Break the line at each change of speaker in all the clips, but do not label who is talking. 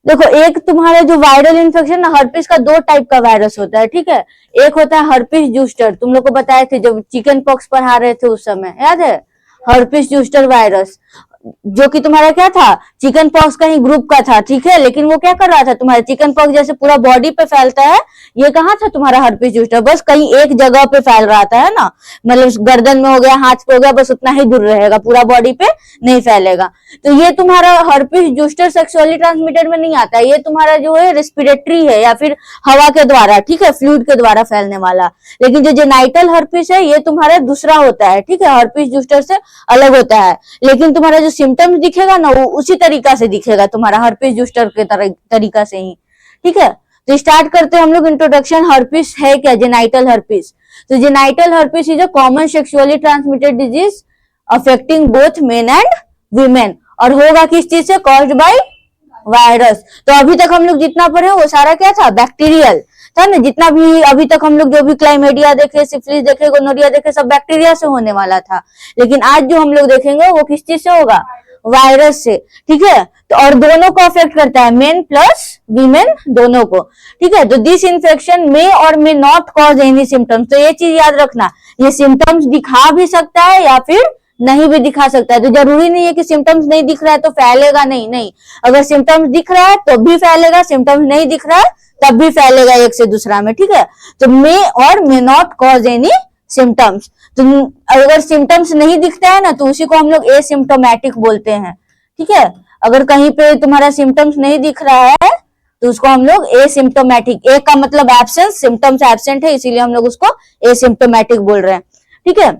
देखो, एक तुम्हारा जो वायरल इन्फेक्शन ना, हर्पिस का दो टाइप का वायरस होता है, ठीक है। एक होता है हर्पिस जूस्टर, तुम लोग को बताए थे जब चिकन पॉक्स पढ़ा रहे थे उस समय, याद है? हर्पिस जूस्टर वायरस, जो कि तुम्हारा क्या था, चिकन पॉक्स का ही ग्रुप का था, ठीक है। लेकिन वो क्या कर रहा था, तुम्हारा चिकन पॉक्स जैसे पूरा बॉडी पे फैलता है, ये कहाँ था तुम्हारा हर्पिस जूस्टर, बस कहीं एक जगह पे फैल रहा था, है ना। मतलब गर्दन में हो गया, हाथ पे हो गया, बस उतना ही दूर रहेगा, पूरा बॉडी पे नहीं फैलेगा। तो ये तुम्हारा हर्पिस जूस्टर सेक्सुअली ट्रांसमिटेड में नहीं आता, ये तुम्हारा जो है रेस्पिरेटरी है, या फिर हवा के द्वारा, ठीक है, फ्लूइड के द्वारा फैलने वाला। लेकिन जो जेनाइटल हर्पिस है, ये तुम्हारा दूसरा होता है, ठीक है, हर्पिस जूस्टर से अलग होता है। लेकिन तुम्हारा जो सिम्टम्स दिखेगा ना, वो उसी तरीका से दिखेगा, तुम्हारा हर्पिस जूस्टर के तरीका से ही, ठीक है। तो स्टार्ट करते हैं हम लोग इंट्रोडक्शन। हर्पिस है क्या? Genital herpes. तो genital herpes is a common sexually transmitted disease affecting both men and women, और होगा किस चीज से? Caused by virus. तो अभी तक हम लोग जितना पढ़े वो सारा क्या था? बैक्टीरियल था ना। जितना भी अभी तक हम लोग जो भी क्लाइमेडिया देखे, सिफिलिस देखे, गोनोरिया देखे, सब बैक्टीरिया से होने वाला था। लेकिन आज जो हम लोग देखेंगे वो किस चीज से होगा? वायरस से, ठीक है। तो और दोनों को अफेक्ट करता है, मेन प्लस वीमेन दोनों को, ठीक है। तो दिस इन्फेक्शन मे और may not cause any symptoms. तो ये चीज याद रखना, ये सिम्टम्स दिखा भी सकता है या फिर नहीं भी दिखा सकता है। तो जरूरी नहीं है कि सिम्टम्स नहीं दिख रहा है तो फैलेगा नहीं, नहीं। अगर सिम्टम्स दिख रहा है तो भी फैलेगा, सिम्टम्स नहीं दिख रहा है तब भी फैलेगा एक से दूसरा में, ठीक है। तो मे और may not cause any symptoms. तो अगर सिम्टम्स नहीं दिखता है ना, तो उसी को हम लोग एसिम्टोमेटिक बोलते हैं, ठीक है। अगर कहीं पे तुम्हारा सिम्टम्स नहीं दिख रहा है तो उसको हम लोग एसिम्टोमेटिक, ए का मतलब एब्सेंस, सिम्टम्स एब्सेंट है, इसीलिए हम लोग उसको एसिम्टोमेटिक बोल रहे हैं, ठीक है।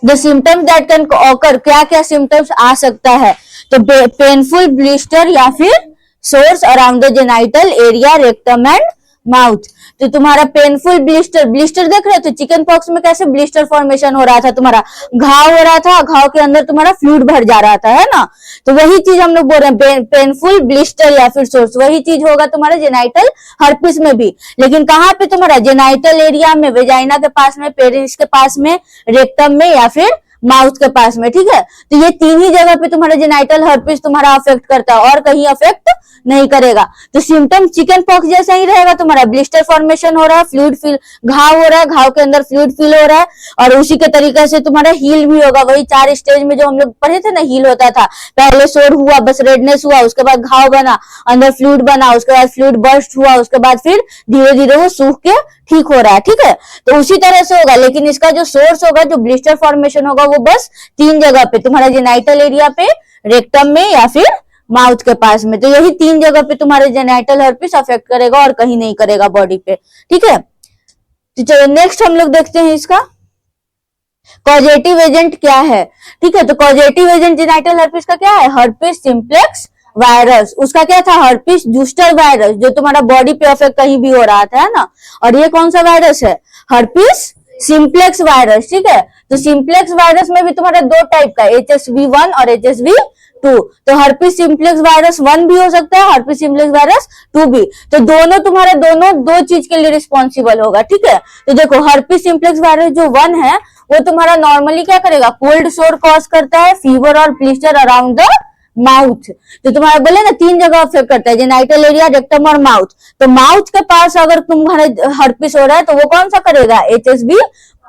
The symptoms that can occur, क्या क्या सिम्टम्स आ सकता है? तो पेनफुल ब्लिस्टर या फिर source around the genital area, rectum and mouth. तो तुम्हारा पेनफुल ब्लिस्टर, ब्लिस्टर देख रहे हो? तो चिकन पॉक्स में कैसे ब्लिस्टर फॉर्मेशन हो रहा था, तुम्हारा घाव हो रहा था, घाव के अंदर तुम्हारा फ्लूइड भर जा रहा था, है ना। तो वही चीज हम लोग बोल रहे हैं, पेनफुल ब्लिस्टर या फिर सोर्स, वही चीज होगा तुम्हारा जेनाइटल हर्पिस में भी। लेकिन कहाँ पे? तुम्हारा जेनाइटल एरिया में, वेजाइना के पास में, पेरिस के पास में, रेक्टम में या फिर माउथ के पास में, ठीक है। तो ये तीन ही जगह पे तुम्हारा जेनाइटल हर्पिस तुम्हारा अफेक्ट करता है, और कहीं अफेक्ट नहीं करेगा। तो सिम्टम चिकन पॉक्स जैसा ही रहेगा, तुम्हारा ब्लिस्टर फॉर्मेशन हो रहा है, फ्लूइड फील, घाव हो रहा है, घाव के अंदर फ्लूइड फील हो रहा है, और उसी के तरीके से तुम्हारा हील भी होगा। वही 4 स्टेज में जो हम लोग पढ़े थे ना, हील होता था, पहले सोर हुआ, बस रेडनेस हुआ, उसके बाद घाव बना, अंदर फ्लूइड बना, उसके बाद फ्लूइड बर्स्ट हुआ, उसके बाद फिर धीरे धीरे वो सूख के ठीक हो रहा है, ठीक है। तो उसी तरह से होगा, लेकिन इसका जो सोर्स होगा, जो ब्लिस्टर फॉर्मेशन होगा, वो बस 3 जगह पे, तुम्हारा जेनाइटल एरिया पे, रेक्टम में या फिर माउथ के पास में। तो यही 3 जगह पे तुम्हारे जेनाइटल हर्पिस अफेक्ट करेगा और कहीं नहीं करेगा बॉडी पे, ठीक है। तो चलो नेक्स्ट हम लोग देखते हैं इसका कॉजेटिव एजेंट क्या है, ठीक है। तो कॉजेटिव एजेंट जेनाइटल हर्पिस का क्या है? Herpes simplex virus. उसका क्या था? हर्पिस जूस्टर वायरस, जो तुम्हारा बॉडी पे अफेक्ट कहीं भी हो रहा था, है ना। और ये कौन सा वायरस है? हर्पिस सिम्प्लेक्स वायरस, ठीक है। तो सिम्प्लेक्स वायरस में भी तुम्हारा 2 टाइप का, HSV1 और HSV2। तो हर्पिस सिम्प्लेक्स वायरस 1 भी हो सकता है, हर्पिस सिम्प्लेक्स वायरस 2 भी। तो दोनों तुम्हारे दोनों 2 चीज के लिए रिस्पॉन्सिबल होगा, ठीक है। तो देखो, हर्पिस सिम्प्लेक्स वायरस जो 1 है, वो तुम्हारा नॉर्मली क्या करेगा? कोल्ड सोर कॉज करता है, फीवर और ब्लिस्टर अराउंड द माउथ। तो तुम्हारा बोले ना 3 जगह अफेक्ट करता है, जेनाइटल एरिया, रेक्टम और माउथ। तो माउथ के पास अगर तुम्हारे हर्पिस हो रहा है तो वो कौन सा करेगा? HSV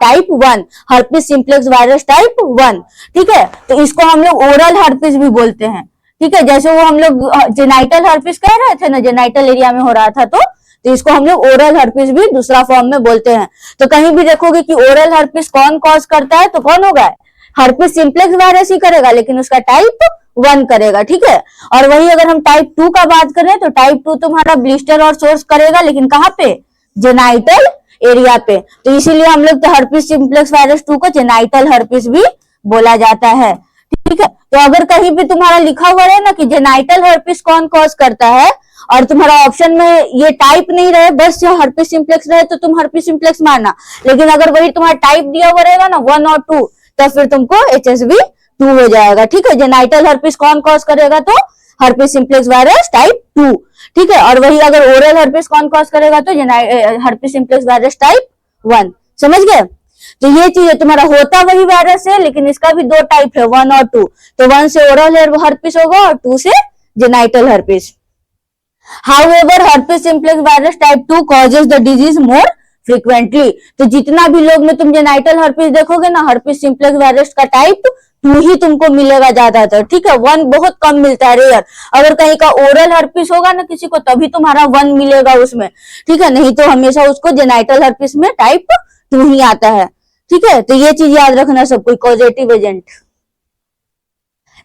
type 1, herpes simplex virus type 1, ठीक है। तो इसको हम लोग ओरल हर्पिस भी बोलते हैं, ठीक है। जैसे वो हम लोग जेनाइटल हर्पिस कह रहे थे ना, जेनाइटल एरिया में हो रहा था, तो इसको हम लोग ओरल हर्पिस भी दूसरा फॉर्म में बोलते हैं। तो कहीं भी देखोगे कि ओरल हर्पिस कौन कॉज करता है, तो कौन होगा? हर्पिस सिम्प्लेक्स वायरस ही करेगा, लेकिन उसका टाइप 1 करेगा, ठीक है। और वही अगर हम टाइप 2 का बात करें तो टाइप 2 तुम्हारा ब्लिस्टर और सोर्स करेगा, लेकिन कहाँ पे? जेनाइटल एरिया पे। तो इसीलिए हम लोग तो हर्पिस सिम्प्लेक्स वायरस 2 को जेनाइटल हर्पिस भी बोला जाता है, ठीक है। तो अगर कहीं भी तुम्हारा लिखा हुआ है ना कि जेनाइटल हर्पिस कौन कॉज करता है, और तुम्हारा ऑप्शन में ये टाइप नहीं रहे, बस जो हर्पिस सिम्प्लेक्स रहे, तो तुम हर्पिस सिम्प्लेक्स मानना। लेकिन अगर वही तुम्हारा टाइप दिया हुआ रहेगा ना 1 और 2, तो फिर तुमको HSV2 हो जाएगा, ठीक है। जेनाइटल हर्पिस कौन कॉज करेगा? तो हर्पिस सिम्प्लेक्स वायरस टाइप 2, ठीक है। और वही अगर ओरल हर्पिस कौन कॉज करेगा? तो हर्पिस सिम्प्लेक्स वायरस टाइप 1। समझ गए? तो ये चीज है, तुम्हारा होता वही वायरस है, लेकिन इसका भी 2 टाइप है, 1 और 2। तो 1 से ओरल हर्पिस होगा और 2 से genital herpes. However herpes simplex virus type 2 causes the disease more frequently। तो जितना भी लोग में तुम जेनाइटल हर्पिस देखोगे ना, herpes simplex वायरस का टाइप 2 ही तुमको मिलेगा ज्यादातर, ठीक है। 1 बहुत कम मिलता है, रेयर। अगर कहीं का ओरल हर्पिस होगा ना किसी को, तभी तुम्हारा 1 मिलेगा उसमें, ठीक है, नहीं तो हमेशा उसको जेनाइटल हर्पिस में टाइप 2 ही आता है, ठीक है। तो ये चीज याद रखना सब कोई, कॉजेटिव एजेंट।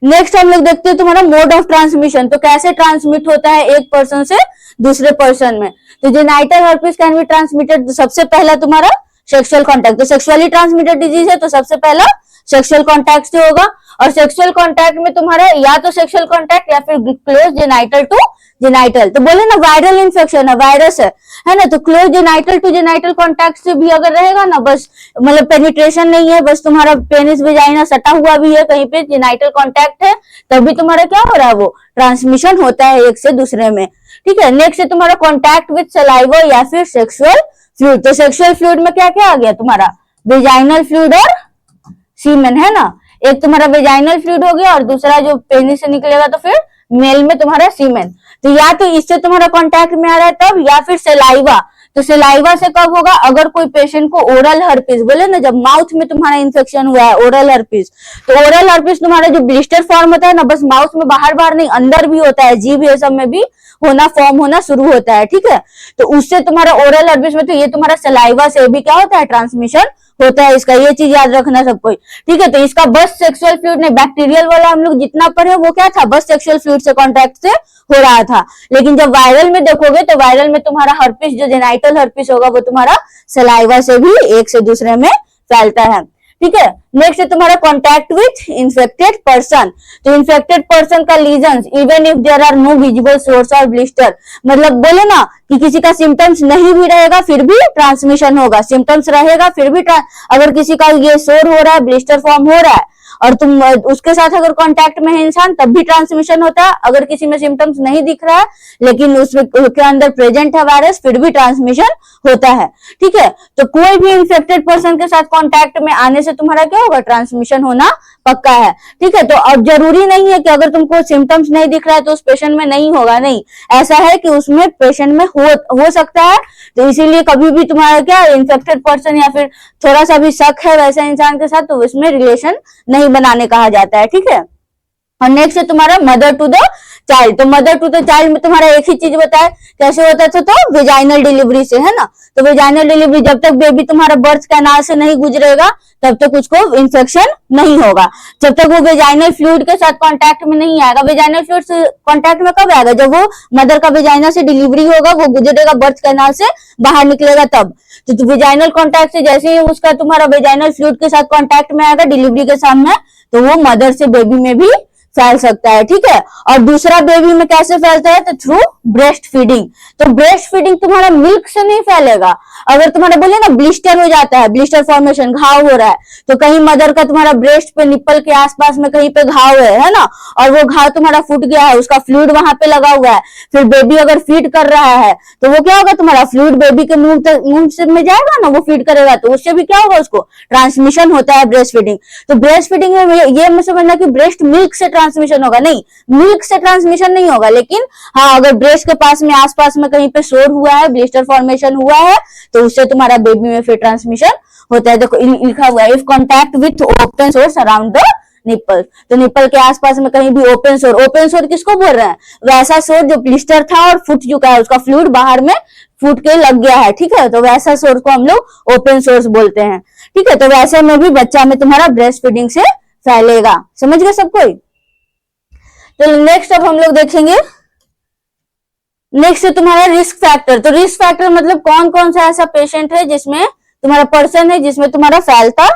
नेक्स्ट हम लोग देखते हैं तुम्हारा मोड ऑफ ट्रांसमिशन। तो कैसे ट्रांसमिट होता है एक पर्सन से दूसरे पर्सन में। तो genital herpes can be transmitted, तो सबसे पहला तुम्हारा सेक्सुअल कांटेक्ट, तो सेक्सुअली ट्रांसमिटेड डिजीज है, तो सबसे पहला सेक्सुअल कांटेक्ट से होगा। और सेक्सुअल कांटेक्ट में तुम्हारा या तो सेक्सुअल कांटेक्ट या फिर क्लोज जेनाइटल टू जेनाइटल। तो बोले ना वायरल इन्फेक्शन है, वायरस है ना, तो close genital to genital contact से भी अगर रहेगा ना, बस मतलब पेनिट्रेशन नहीं है, बस तुम्हारा पेनिस वेजाइना सटा हुआ भी है कहीं पे, जेनाइटल कांटेक्ट है, तभी तुम्हारा क्या हो रहा है, वो ट्रांसमिशन होता है एक से दूसरे में, ठीक है। नेक्स्ट है तुम्हारा कॉन्टैक्ट विथ सलाइवा या फिर सेक्सुअल फ्लूइड। तो सेक्सुअल फ्लूइड में क्या क्या आ गया तुम्हारा, वेजाइनल फ्लूइड और सीमेन, है ना। एक तुम्हारा वेजाइनल फ्लूइड हो गया और दूसरा जो पेनिस से निकलेगा तो फिर मेल में तुम्हारा सीमेन। तो या तो इससे तुम्हारा कांटेक्ट में आ रहा है तब, या फिर सेलाइवा। तो सेलाइवा से कब होगा, अगर कोई पेशेंट को ओरल हर्पिस, बोले ना जब माउथ में तुम्हारा इन्फेक्शन हुआ है, ओरल हर्पिस। तो ओरल हर्पिस तुम्हारा जो ब्लिस्टर फॉर्म होता है ना, बस माउथ में बाहर बाहर नहीं, अंदर भी होता है, जीभ ये सब में भी फॉर्म होना शुरू होता है, ठीक है। तो उससे तुम्हारा ओरल हर्पिस में, तो ये तुम्हारा सलाइवा से भी क्या होता है, ट्रांसमिशन होता है इसका, ये चीज याद रखना सब कोई, ठीक है। तो इसका बस सेक्सुअल फ्लूइड नहीं, बैक्टीरियल वाला हम लोग जितना पढ़े वो क्या था, बस सेक्सुअल फ्लूइड से कांटेक्ट से हो रहा था। लेकिन जब वायरल में देखोगे तो वायरल में तुम्हारा हर्पिस जो जेनाइटल हर्पिस होगा वो तुम्हारा सलाइवा से भी एक से दूसरे में फैलता है, ठीक है। नेक्स्ट है तुम्हारा कॉन्टैक्ट विथ इन्फेक्टेड पर्सन। तो इन्फेक्टेड पर्सन का lesion even if there are no visible sores और ब्लिस्टर, मतलब बोले ना कि किसी का सिम्टम्स नहीं भी रहेगा फिर भी ट्रांसमिशन होगा, सिम्टम्स रहेगा फिर भी अगर किसी का ये सोर हो रहा है, ब्लिस्टर फॉर्म हो रहा है और तुम उसके साथ अगर कांटेक्ट में है इंसान, तब भी ट्रांसमिशन होता है। अगर किसी में सिम्टम्स नहीं दिख रहा है लेकिन उसके अंदर प्रेजेंट है वायरस, फिर भी ट्रांसमिशन होता है, ठीक है। तो कोई भी इन्फेक्टेड पर्सन के साथ कांटेक्ट में आने से तुम्हारा क्या होगा, ट्रांसमिशन होना पक्का है, ठीक है। तो अब जरूरी नहीं है कि अगर तुमको सिम्टम्स नहीं दिख रहा है तो उस पेशेंट में नहीं होगा, नहीं, ऐसा है कि उसमें पेशेंट में हो सकता है। तो इसीलिए कभी भी तुम्हारा क्या इन्फेक्टेड पर्सन या फिर थोड़ा सा भी शक है वैसे इंसान के साथ, तो उसमें रिलेशन नहीं बनाने कहा जाता है, ठीक है। और नेक्स्ट है तुम्हारा मदर टू द चाइल्ड। तो मदर टू द चाइल्ड में तुम्हारा एक ही चीज बताया कैसे होता था, तो वेजाइनल डिलीवरी से, है ना। तो वेजाइनल डिलीवरी, जब तक बेबी तुम्हारा बर्थ कैनाल से नहीं गुजरेगा तब तक उसको इन्फेक्शन नहीं होगा, जब तक वो वेजाइनल फ्लूइड के साथ कांटेक्ट में नहीं आएगा। वेजाइनल फ्लूइड से कांटेक्ट में कब आएगा, जब वो मदर का वेजाइना से डिलीवरी होगा, वो गुजरेगा बर्थ कैनाल से बाहर निकलेगा तब। तो वेजाइनल कांटेक्ट से जैसे ही उसका तुम्हारा वेजाइनल फ्लूइड के साथ कांटेक्ट में आएगा डिलीवरी के सामने, तो वो मदर से बेबी में भी फैल सकता है, ठीक है। और दूसरा बेबी में कैसे फैलता है, तो थ्रू ब्रेस्ट फीडिंग। तो ब्रेस्ट फीडिंग तुम्हारा मिल्क से नहीं फैलेगा। अगर तुम्हारा बोले ना ब्लिस्टर हो जाता है, ब्लिस्टर फॉर्मेशन, घाव हो रहा है, तो कहीं मदर का तुम्हारा ब्रेस्ट पे निप्पल के आसपास में कहीं पे घाव है ना, और वो घाव तुम्हारा फूट गया है, उसका फ्लूइड वहां पे लगा हुआ है, फिर बेबी अगर फीड कर रहा है तो वो क्या होगा, तुम्हारा फ्लूइड बेबी के मुंह से में जाएगा ना, वो फीड करेगा, तो उससे भी क्या होगा, उसको ट्रांसमिशन होता है ब्रेस्ट फीडिंग। तो ब्रेस्ट फीडिंग में ये मत समझना कि ब्रेस्ट मिल्क से ट्रांसमिशन होगा, नहीं, मिल्क से ट्रांसमिशन नहीं होगा। लेकिन हाँ, अगर ब्रेस्ट के पास में आसपास में कहीं पे सोर हुआ है, ब्लिस्टर फॉर्मेशन हुआ है, तो उससे तुम्हारा बेबी में फिर ट्रांसमिशन होता है। देखो लिखा हुआ है, if contact with open source around the nipple. तो निप्पल के आसपास में कहीं भी ओपन सोर किसको बोल रहे हैं, वैसा सोर जो ब्लिस्टर था और फूट चुका है, उसका फ्लूइड बाहर में फूट के लग गया है, ठीक है। तो वैसा सोर्स को हम लोग ओपन सोर्स बोलते हैं, ठीक है। तो वैसे में भी बच्चा में तुम्हारा ब्रेस्ट फीडिंग से फैलेगा, समझ गए सब कोई। तो नेक्स्ट अब हम लोग देखेंगे, नेक्स्ट है तुम्हारा रिस्क फैक्टर। तो रिस्क फैक्टर मतलब कौन कौन सा ऐसा पेशेंट है जिसमें तुम्हारा पर्सन है जिसमें तुम्हारा फैलता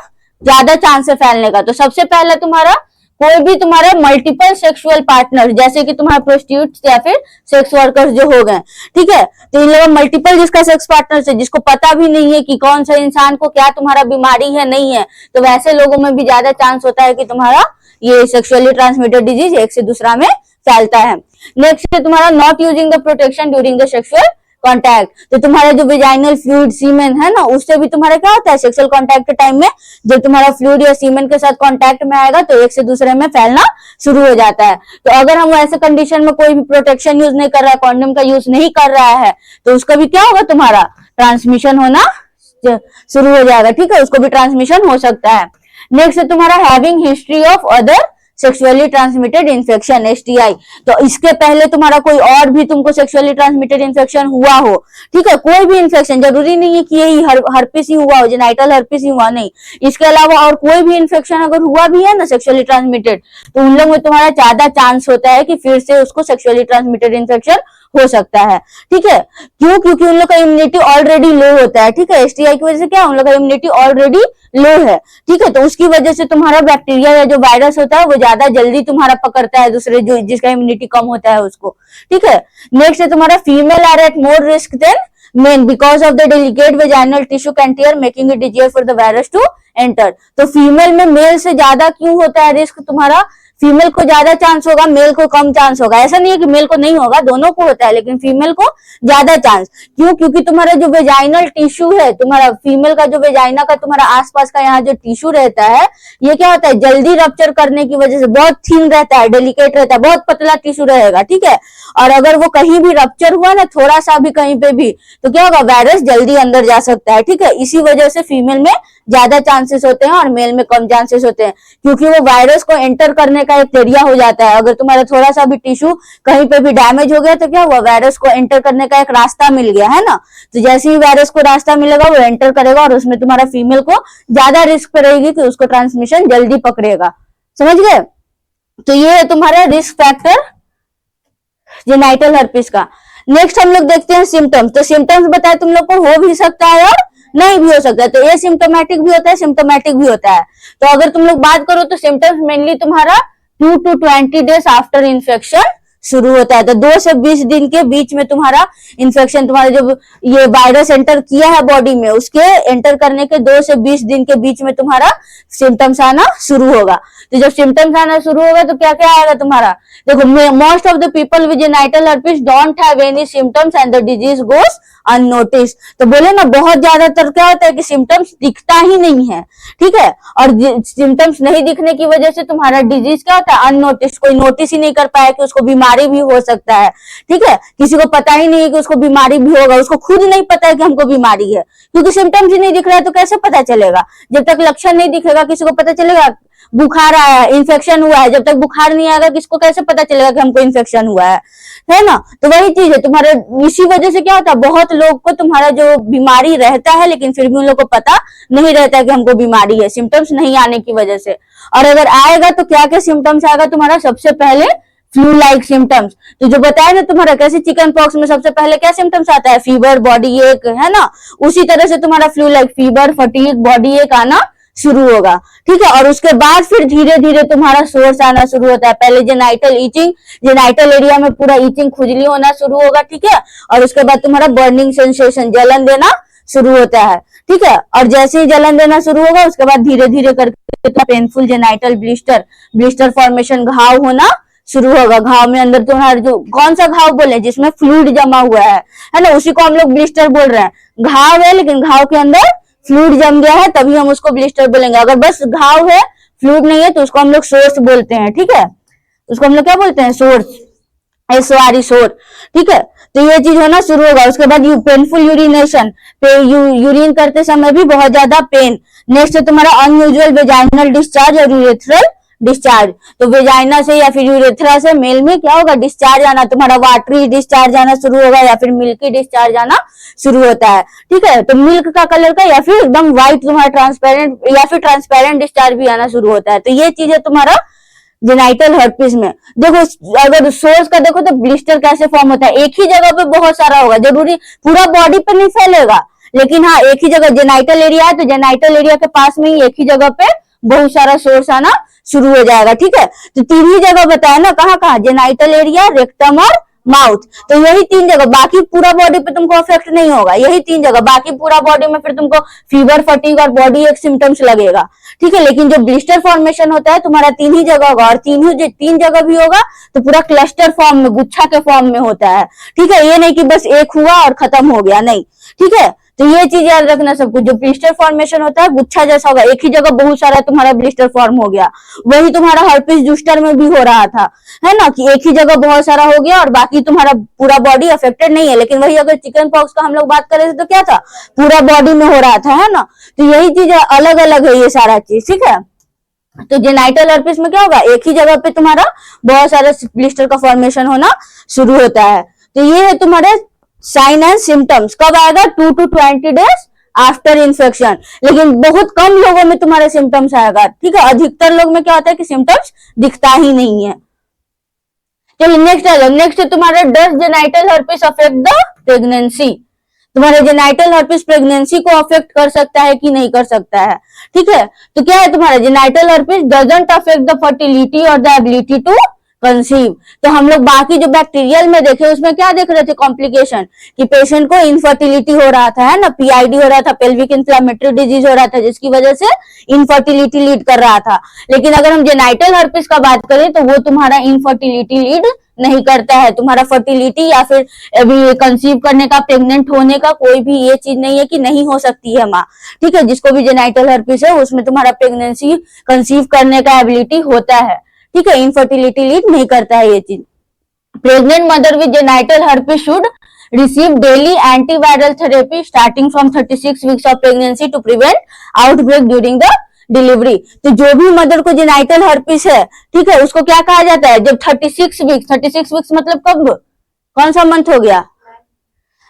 ज्यादा चांस है फैलने का। तो सबसे पहला तुम्हारा कोई भी तुम्हारे मल्टीपल सेक्सुअल पार्टनर, जैसे कि तुम्हारा प्रोस्टिट्यूट या फिर सेक्स वर्कर्स जो हो गए, ठीक है। तो इन लोगों मल्टीपल जिसका सेक्स पार्टनर है, जिसको पता भी नहीं है कि कौन सा इंसान को क्या तुम्हारा बीमारी है नहीं है, तो वैसे लोगों में भी ज्यादा चांस होता है कि तुम्हारा ये सेक्सुअली ट्रांसमिटेड डिजीज एक से दूसरा में फैलता है। नेक्स्ट है तुम्हारा not using the protection during the sexual contact. तो तुम्हारा जो वेजाइनल फ्लूइड सीमेन है ना, उससे भी तुम्हारा क्या होता है, सेक्सुअल कांटेक्ट के टाइम में जब तुम्हारा फ्लूइड या सीमेन के साथ कांटेक्ट में आएगा तो एक से दूसरे में फैलना शुरू हो जाता है। तो अगर हम ऐसे कंडीशन में कोई भी प्रोटेक्शन यूज नहीं कर रहा है, कॉन्डोम का यूज नहीं कर रहा है, तो उसका भी क्या होगा, तुम्हारा ट्रांसमिशन होना शुरू हो जाएगा। ठीक है, उसको भी ट्रांसमिशन हो सकता है। नेक्स्ट है तुम्हारा having history of other sexually transmitted infection, STI. तो इसके पहले तुम्हारा कोई और भी तुमको सेक्सुअली ट्रांसमिटेड इन्फेक्शन हुआ हो, ठीक है, कोई भी इन्फेक्शन, जरूरी नहीं है कि यही हर्पिस ही हुआ हो, जेनाइटल हर्पिस ही हुआ, नहीं, इसके अलावा और कोई भी इन्फेक्शन अगर हुआ भी है ना सेक्सुअली ट्रांसमिटेड, तो उन लोग में तुम्हारा ज्यादा चांस होता है कि फिर से उसको सेक्सुअली ट्रांसमिटेड इन्फेक्शन हो सकता है। ठीक है, क्यों? क्योंकि उन लोग का इम्यूनिटी ऑलरेडी लो होता है। ठीक है, एसटीआई की वजह से क्या, उन लोग का इम्यूनिटी ऑलरेडी लो है। ठीक है, तो उसकी वजह से तुम्हारा बैक्टीरिया या जो वायरस होता है वो ज्यादा जल्दी तुम्हारा पकड़ता है दूसरे जो जिसका इम्यूनिटी कम होता है उसको। ठीक है, नेक्स्ट है तुम्हारा female are at more risk than men because of the delicate vaginal tissue can tear making it easier for the virus to enter. तो फीमेल में मेल से ज्यादा क्यों होता है रिस्क तुम्हारा, फीमेल को ज्यादा चांस होगा, मेल को कम चांस होगा। ऐसा नहीं है कि मेल को नहीं होगा, दोनों को होता है, लेकिन फीमेल को ज्यादा चांस। क्यों? क्योंकि तुम्हारा जो वेजाइनल टिश्यू है, तुम्हारा फीमेल का जो वेजाइना का तुम्हारा आसपास का यहाँ जो टिश्यू रहता है, ये क्या होता है, जल्दी रप्चर करने की वजह से बहुत थिन रहता है, डेलिकेट रहता है, बहुत पतला टिश्यू रहेगा। ठीक है, और अगर वो कहीं भी रप्चर हुआ ना, थोड़ा सा भी कहीं पे भी, तो क्या होगा, वायरस जल्दी अंदर जा सकता है। ठीक है, इसी वजह से फीमेल में ज्यादा चांसेस होते हैं और मेल में कम चांसेस होते हैं, क्योंकि वो वायरस को एंटर करने का एक एरिया हो जाता है। अगर तुम्हारा थोड़ा सा भी टिश्यू कहीं पे भी डैमेज हो गया तो क्या हुआ, वायरस को एंटर करने का एक रास्ता मिल गया है ना। तो जैसे ही वायरस को रास्ता मिलेगा वो एंटर करेगा और उसमें तुम्हारा फीमेल को ज्यादा रिस्क पे रहेगी कि उसको ट्रांसमिशन जल्दी पकड़ेगा। समझ गए? तो ये है तुम्हारा रिस्क फैक्टर जेनाइटल हर्पिस का। नेक्स्ट हम लोग देखते हैं सिम्टम्स। तो सिम्टम्स बताए तुम लोग को, हो भी सकता है और नहीं भी हो सकता है। तो ये सिम्टोमेटिक भी होता है, सिम्टोमेटिक भी होता है। तो अगर तुम लोग बात करो तो सिम्टम्स मेनली तुम्हारा 2 to 20 डेज आफ्टर इन्फेक्शन शुरू होता है। तो 2 से 20 दिन के बीच में तुम्हारा इन्फेक्शन, तुम्हारा जब ये वायरस एंटर किया है बॉडी में, उसके एंटर करने के 2 से 20 दिन के बीच में तुम्हारा सिम्टम्स आना शुरू होगा। तो जब सिम्टम्स आना शुरू होगा तो क्या क्या आएगा तुम्हारा, देखो, most of the people with genital herpes don't have any symptoms and the disease goes unnoticed. तो बोले ना, बहुत ज्यादातर क्या होता है कि सिम्टम्स दिखता ही नहीं है। ठीक है, और सिम्टम्स नहीं दिखने की वजह से तुम्हारा डिजीज क्या होता है, अननोटिस, कोई नोटिस ही नहीं कर पाया कि उसको बीमारी भी हो सकता है। ठीक है, किसी को पता ही नहीं है कि उसको बीमारी भी होगा, उसको खुद नहीं पता है कि हमको बीमारी है, क्योंकि सिम्टम्स ही नहीं दिख रहा है। तो कैसे पता चलेगा, जब तक लक्षण नहीं दिखेगा किसी को पता चलेगा बुखार आया है, इन्फेक्शन हुआ है। जब तक बुखार नहीं आएगा किसको कैसे पता चलेगा कि हमको इन्फेक्शन हुआ है ना। तो वही चीज है तुम्हारे, इसी वजह से क्या होता है, बहुत लोग को तुम्हारा जो बीमारी रहता है लेकिन फिर भी उन लोग को पता नहीं रहता है कि हमको बीमारी है, सिम्टम्स नहीं आने की वजह से। और अगर आएगा तो क्या क्या सिम्टम्स आएगा तुम्हारा, सबसे पहले फ्लू लाइक सिम्टम्स। तो जो बताया ना तुम्हारा, कैसे चिकन पॉक्स में सबसे पहले क्या सिम्टम्स आता है, फीवर, बॉडी एक, है ना, उसी तरह से तुम्हारा flu like, fever, fatigue, body एक आना शुरू होगा। ठीक है, और उसके बाद फिर धीरे धीरे तुम्हारा सोर्स आना शुरू होता है। पहले जेनाइटल ईचिंग, जेनाइटल एरिया में पूरा ईचिंग, खुजली होना शुरू होगा। ठीक है, और उसके बाद तुम्हारा बर्निंग सेंसेशन, जलन देना शुरू होता है। ठीक है, और जैसे ही जलन देना शुरू होगा उसके बाद धीरे धीरे करके तो painful genital blister, blister formation, घाव होना शुरू होगा। घाव में अंदर तुम्हारा जो कौन सा घाव बोले, जिसमें फ्लूइड जमा हुआ है ना, उसी को हम लोग ब्लिस्टर बोल रहे हैं। घाव है लेकिन घाव के अंदर फ्लूइड जम गया है, तभी हम उसको ब्लिस्टर बोलेंगे। अगर बस घाव है, फ्लूइड नहीं है, तो उसको हम लोग सोर्स बोलते हैं। ठीक है, उसको हम लोग क्या बोलते हैं, सोर्स, सोर। ठीक है, तो ये चीज होना शुरू होगा। उसके बाद पेनफुल यूरिनेशन, यूरिन करते समय भी बहुत ज्यादा पेन। नेक्स्ट है तुम्हारा अनयूजुअल वेजाइनल डिस्चार्ज और यूरेथ्रल डिस्चार्ज। तो वेजाइना से या फिर यूरेथ्रा से मेल में क्या होगा, डिस्चार्ज आना, तुम्हारा वाटरी डिस्चार्ज आना शुरू होगा या फिर मिल्की डिस्चार्ज आना शुरू होता है। ठीक है, तो मिल्क का कलर का या फिर एकदम व्हाइट तुम्हारा ट्रांसपेरेंट या फिर ट्रांसपेरेंट डिस्चार्ज भी आना शुरू होता है। तो ये चीज है तुम्हारा जेनाइटल हर्पिस में। देखो, अगर सोर्स का देखो तो ब्लिस्टर कैसे फॉर्म होता है, एक ही जगह पे बहुत सारा होगा, जरूरी पूरा बॉडी पे नहीं फैलेगा, लेकिन हाँ एक ही जगह जेनाइटल एरिया है तो जेनाइटल एरिया के पास में ही एक ही जगह पे बहुत सारा सोर्स आना शुरू हो जाएगा। ठीक है, तो 3 ही जगह बताया ना, कहाँ कहाँ, जेनाइटल एरिया, रेक्टम और माउथ। तो यही 3 जगह, बाकी पूरा बॉडी पे तुमको अफेक्ट नहीं होगा, यही 3 जगह, बाकी पूरा बॉडी में फिर तुमको फीवर, फटीग और बॉडी एक सिम्टम्स लगेगा, ठीक है। लेकिन जो ब्लिस्टर फॉर्मेशन होता है तुम्हारा 3 ही जगह होगा, और 3 जगह भी होगा तो पूरा क्लस्टर फॉर्म में, गुच्छा के फॉर्म में होता है, ठीक है। ये नहीं कि बस एक हुआ और खत्म हो गया, नहीं, ठीक है। तो ये चीज याद रखना सब कुछ। जो ब्लिस्टर फॉर्मेशन होता है गुच्छा जैसा होगा, एक ही जगह बहुत सारा तुम्हारा ब्लिस्टर फॉर्म हो गया। वही तुम्हारा हर्पिस जूस्टर में भी हो रहा था, है ना, कि एक ही जगह बहुत सारा हो गया और बाकी तुम्हारा पूरा बॉडी अफेक्टेड नहीं है। लेकिन वही अगर चिकन पॉक्स का हम लोग बात करें तो क्या था, पूरा बॉडी में हो रहा था, है ना। तो यही चीज अलग अलग है ये सारा चीज, ठीक है। तो जेनाइटल हर्पिस में क्या होगा, एक ही जगह पे तुम्हारा बहुत सारा ब्लिस्टर का फॉर्मेशन होना शुरू होता है। तो ये है तुम्हारे साइन एंड सिम्टम्स। कब आएगा, 2 to 20 डेज आफ्टर इन्फेक्शन। लेकिन बहुत कम लोगों में तुम्हारे सिम्टम्स आएगा, ठीक है। अधिकतर लोग में क्या होता है कि सिम्टम्स दिखता ही नहीं है। चलिए नेक्स्ट आ जाओ। नेक्स्ट तुम्हारा does genital herpes affect the pregnancy. तुम्हारे जेनाइटल हर्पिस प्रेगनेंसी को अफेक्ट कर सकता है कि नहीं कर सकता है, ठीक है। तो क्या है तुम्हारा genital herpes doesn't affect the fertility और द एबिलिटी टू कंसीव। तो हम लोग बाकी जो बैक्टीरियल में देखे उसमें क्या देख रहे थे, कॉम्प्लिकेशन, कि पेशेंट को इनफर्टिलिटी हो रहा था, है ना, पीआईडी हो रहा था, पेल्विक इन्फ्लेमेटरी डिजीज हो रहा था, जिसकी वजह से इनफर्टिलिटी लीड कर रहा था। लेकिन अगर हम जेनाइटल हर्पिस का बात करें तो वो तुम्हारा इनफर्टिलिटी लीड नहीं करता है। तुम्हारा फर्टिलिटी या फिर अभी कंसीव करने का, प्रेग्नेंट होने का कोई भी ये चीज नहीं है कि नहीं हो सकती है माँ, ठीक है। जिसको भी जेनाइटल हर्पिस है उसमें तुम्हारा प्रेगनेंसी, कंसीव करने का एबिलिटी होता है, ठीक है। इनफर्टिलिटी लीड नहीं करता है ये चीज। Pregnant mother with genital herpes should receive daily antiviral therapy starting from 36 weeks of pregnancy to prevent outbreak during the delivery. तो जो भी मदर को जेनाइटल हर्पिस है, ठीक है, उसको क्या कहा जाता है, जब 36 वीक्स मतलब कब, कौन सा मंथ हो गया,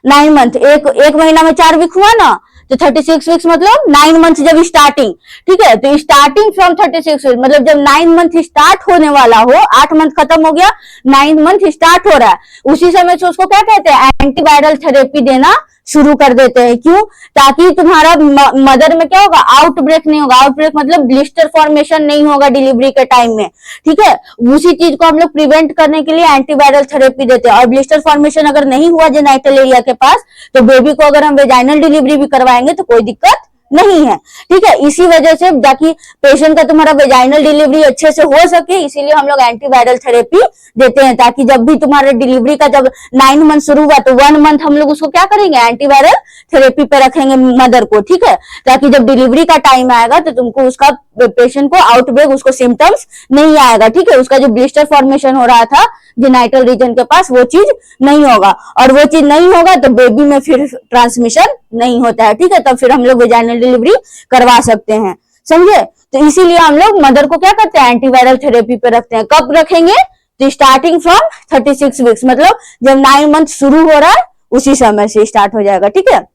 9 मंथ, एक महीना में 4 वीक हुआ ना, तो 36 वीक्स मतलब 9 मंथ जब स्टार्टिंग, ठीक है। तो स्टार्टिंग फ्रॉम 36 वीक्स मतलब जब 9 मंथ स्टार्ट होने वाला हो, 8 मंथ खत्म हो गया, 9 मंथ स्टार्ट हो रहा है, उसी समय से उसको क्या कहते हैं, एंटीवायरल थेरेपी देना शुरू कर देते हैं। क्यों, ताकि तुम्हारा मदर में क्या होगा, आउटब्रेक नहीं होगा। आउटब्रेक मतलब ब्लिस्टर फॉर्मेशन नहीं होगा डिलीवरी के टाइम में, ठीक है। उसी चीज को हम लोग प्रिवेंट करने के लिए एंटीवायरल थेरेपी देते हैं। और ब्लिस्टर फॉर्मेशन अगर नहीं हुआ जेनाइटल एरिया के पास तो बेबी को अगर हम वेजाइनल डिलीवरी भी करवाएंगे तो कोई दिक्कत नहीं है, ठीक है। इसी वजह से ताकि पेशेंट का तुम्हारा वेजाइनल डिलीवरी अच्छे से हो सके, इसीलिए हम लोग एंटीवायरल थेरेपी देते हैं, ताकि जब भी तुम्हारे डिलीवरी का जब 9 मंथ शुरू हुआ तो 1 मंथ हम लोग उसको क्या करेंगे, एंटीवायरल थेरेपी पे रखेंगे मदर को, ठीक है। ताकि जब डिलीवरी का टाइम आएगा तो तुमको उसका, पेशेंट को आउटब्रेक, उसको सिम्टम्स नहीं आएगा, ठीक है। उसका जो ब्लिस्टर फॉर्मेशन हो रहा था जेनाइटल रीजन के पास वो चीज नहीं होगा, और वो चीज नहीं होगा तो बेबी में फिर ट्रांसमिशन नहीं होता है, ठीक है। तब फिर हम लोग वेजाइनल डिलीवरी करवा सकते हैं, समझे। तो इसीलिए हम लोग मदर को क्या करते हैं, एंटीवायरल थेरेपी पे रखते हैं। कब रखेंगे, तो स्टार्टिंग फ्रॉम 36 वीक्स मतलब जब 9 मंथ शुरू हो रहा है उसी समय से स्टार्ट हो जाएगा, ठीक है।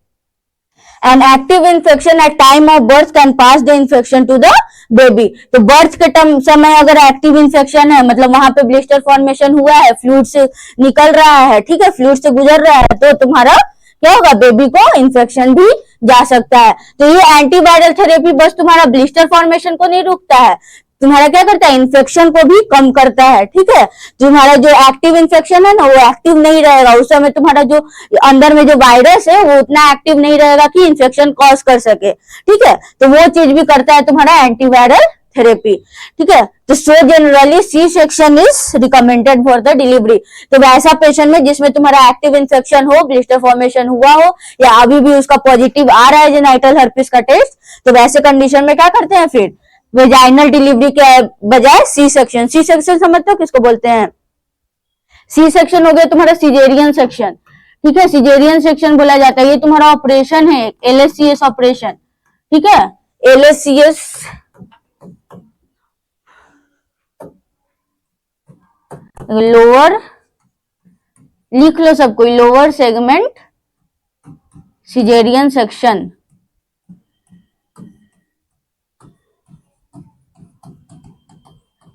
An active infection at time of birth can pass the infection to the baby। तो बर्थ के समय अगर एक्टिव इन्फेक्शन है, मतलब वहां पे ब्लिस्टर फॉर्मेशन हुआ है, फ्लूइड से निकल रहा है, ठीक है, फ्लूइड से गुजर रहा है, तो तुम्हारा क्या होगा, बेबी को इन्फेक्शन भी जा सकता है। तो ये एंटीवायरल थेरेपी बस तुम्हारा ब्लिस्टर फॉर्मेशन को नहीं रोकता है, तुम्हारा क्या करता है, इन्फेक्शन को भी कम करता है, ठीक है। तुम्हारा जो एक्टिव इन्फेक्शन है ना वो एक्टिव नहीं रहेगा, उस समय तुम्हारा जो अंदर में जो वायरस है वो उतना एक्टिव नहीं रहेगा कि इन्फेक्शन कॉज कर सके, ठीक है। तो वो चीज भी करता है तुम्हारा एंटीवायरल थेरेपी, ठीक है। तो so generally C section is recommended for the delivery. तो वैसा पेशेंट में जिसमें तुम्हारा एक्टिव इन्फेक्शन हो, ब्लिस्टर फॉर्मेशन हुआ हो, या अभी भी उसका पॉजिटिव आ रहा है जेनाइटल हर्पिस का टेस्ट, तो वैसे कंडीशन में क्या करते हैं, फिर वेजाइनल डिलीवरी के बजाय सी सेक्शन। सी सेक्शन समझते हो किसको बोलते हैं, सी सेक्शन हो गया तुम्हारा सिजेरियन सेक्शन, ठीक है। सिजेरियन सेक्शन बोला जाता है, ये तुम्हारा ऑपरेशन है, LSCS ऑपरेशन, ठीक है। LSCS लोअर, लिख लो सब कोई, लोअर सेगमेंट सिजेरियन सेक्शन।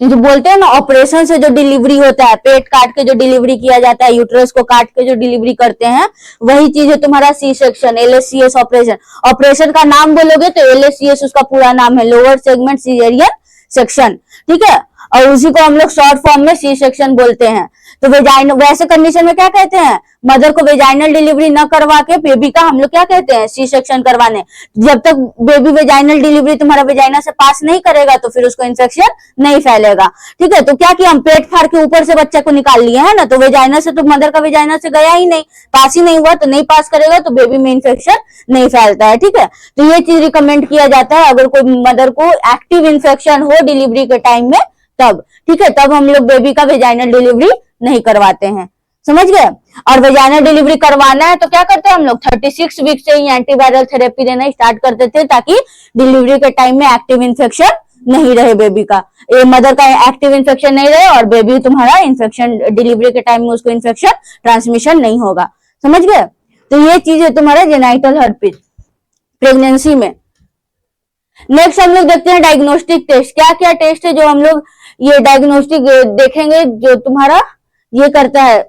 जो बोलते हैं ना ऑपरेशन से जो डिलीवरी होता है, पेट काट के जो डिलीवरी किया जाता है, यूट्रस को काट के जो डिलीवरी करते हैं, वही चीज है तुम्हारा C section, LSCS operation. Operation का नाम बोलोगे तो LSCS उसका पूरा नाम है, लोअर सेगमेंट सिजेरियन सेक्शन, ठीक है। और उसी को हम लोग शॉर्ट फॉर्म में सी सेक्शन बोलते हैं। तो वेजाइनल, वैसे कंडीशन में क्या कहते हैं, मदर को वेजाइनल डिलीवरी न करवा के बेबी का हम लोग क्या कहते हैं, सी सेक्शन करवाने। जब तक बेबी वेजाइनल डिलीवरी तुम्हारा वेजाइना से पास नहीं करेगा तो फिर उसको इन्फेक्शन नहीं फैलेगा। ठीक है, तो क्या किया हम, पेट फाड़ के ऊपर से बच्चे को निकाल लिए है ना, तो वेजाइना से तो मदर का वेजाइना से गया ही नहीं, पास ही नहीं हुआ, तो नहीं पास करेगा तो बेबी में इन्फेक्शन नहीं फैलता है। ठीक है, तो ये चीज रिकमेंड किया जाता है अगर कोई मदर को एक्टिव इन्फेक्शन हो डिलीवरी के टाइम में तब। ठीक है, तब हम लोग बेबी का वेजाइनल डिलीवरी नहीं करवाते हैं, समझ गए। और वेजाइनल डिलीवरी करवाना है तो क्या करते हैं हम लोग, 36 वीक से ही एंटीवायरल थेरेपी देना स्टार्ट कर देते हैं, ताकि डिलीवरी के टाइम में एक्टिव इन्फेक्शन नहीं रहे बेबी का, ये मदर का एक्टिव इन्फेक्शन नहीं रहे और बेबी तुम्हारा इन्फेक्शन डिलीवरी के टाइम में उसको इन्फेक्शन ट्रांसमिशन नहीं होगा, समझ गए। तो ये चीज है तुम्हारा जेनाइटल हर्पिस प्रेगनेंसी में। नेक्स्ट हम लोग देखते हैं डायग्नोस्टिक टेस्ट। क्या क्या टेस्ट है जो हम लोग ये डायग्नोस्टिक देखेंगे, जो तुम्हारा ये करता है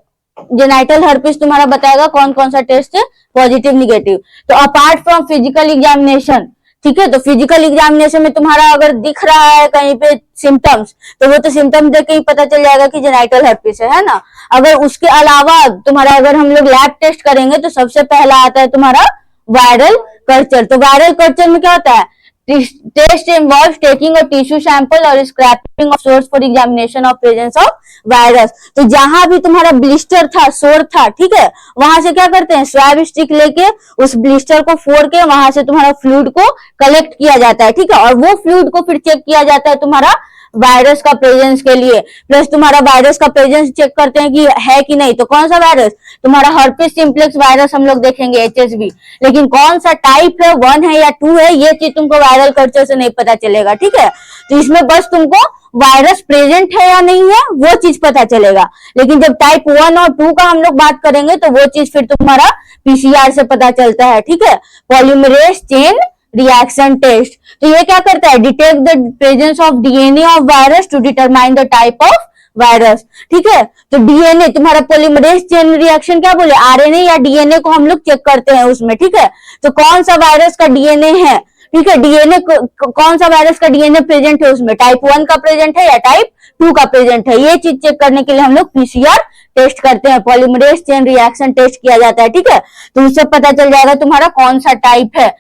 जेनाइटल हर्पिस, तुम्हारा बताएगा कौन कौन सा टेस्ट है पॉजिटिव निगेटिव। तो अपार्ट फ्रॉम फिजिकल एग्जामिनेशन, ठीक है, तो फिजिकल एग्जामिनेशन में तुम्हारा अगर दिख रहा है कहीं पे सिम्टम्स, तो वो तो सिम्टम्स देख के ही पता चल जाएगा कि जेनाइटल हर्पिस है ना। अगर उसके अलावा तुम्हारा अगर हम लोग लैब टेस्ट करेंगे तो सबसे पहला आता है तुम्हारा वायरल कल्चर। तो वायरल कल्चर में क्या होता है, test involve taking a tissue sample और scraping of sores for examination of presence of virus. तो जहां भी तुम्हारा ब्लिस्टर था, सोर था, ठीक है, वहां से क्या करते हैं, स्वैब स्टिक लेके उस ब्लिस्टर को फोड़ के वहां से तुम्हारा फ्लूइड को कलेक्ट किया जाता है। ठीक है, और वो फ्लूइड को फिर चेक किया जाता है तुम्हारा वायरस का प्रेजेंस के लिए, प्लस तुम्हारा वायरस का प्रेजेंस चेक करते हैं कि है कि नहीं। तो कौन सा वायरस, तुम्हारा हर्पिस सिम्प्लेक्स वायरस हम लोग देखेंगे, HSV, लेकिन कौन सा टाइप है, 1 है या 2 है, ये चीज तुमको वायरल कल्चर से नहीं पता चलेगा। ठीक है, तो इसमें बस तुमको वायरस प्रेजेंट है या नहीं है वो चीज पता चलेगा, लेकिन जब टाइप 1 और 2 का हम लोग बात करेंगे तो वो चीज फिर तुम्हारा PCR से पता चलता है। ठीक है, पॉलीमरेज चेन रिएक्शन टेस्ट, तो ये क्या करता है, detect the presence of DNA of virus to determine the type of virus. ठीक है, तो DNA तुम्हारा पॉलीमरेज चेन रिएक्शन क्या बोले, RNA या DNA को हम लोग चेक करते हैं उसमें। ठीक है, तो कौन सा वायरस का DNA है, ठीक है, DNA कौन सा वायरस का DNA प्रेजेंट है उसमें, टाइप 1 का प्रेजेंट है या टाइप 2 का प्रेजेंट है, ये चीज चेक करने के लिए हम लोग PCR टेस्ट करते हैं, पॉलीमरेज चेन रिएक्शन टेस्ट किया जाता है। ठीक है, तो उससे पता चल जाएगा तुम्हारा कौन सा टाइप है,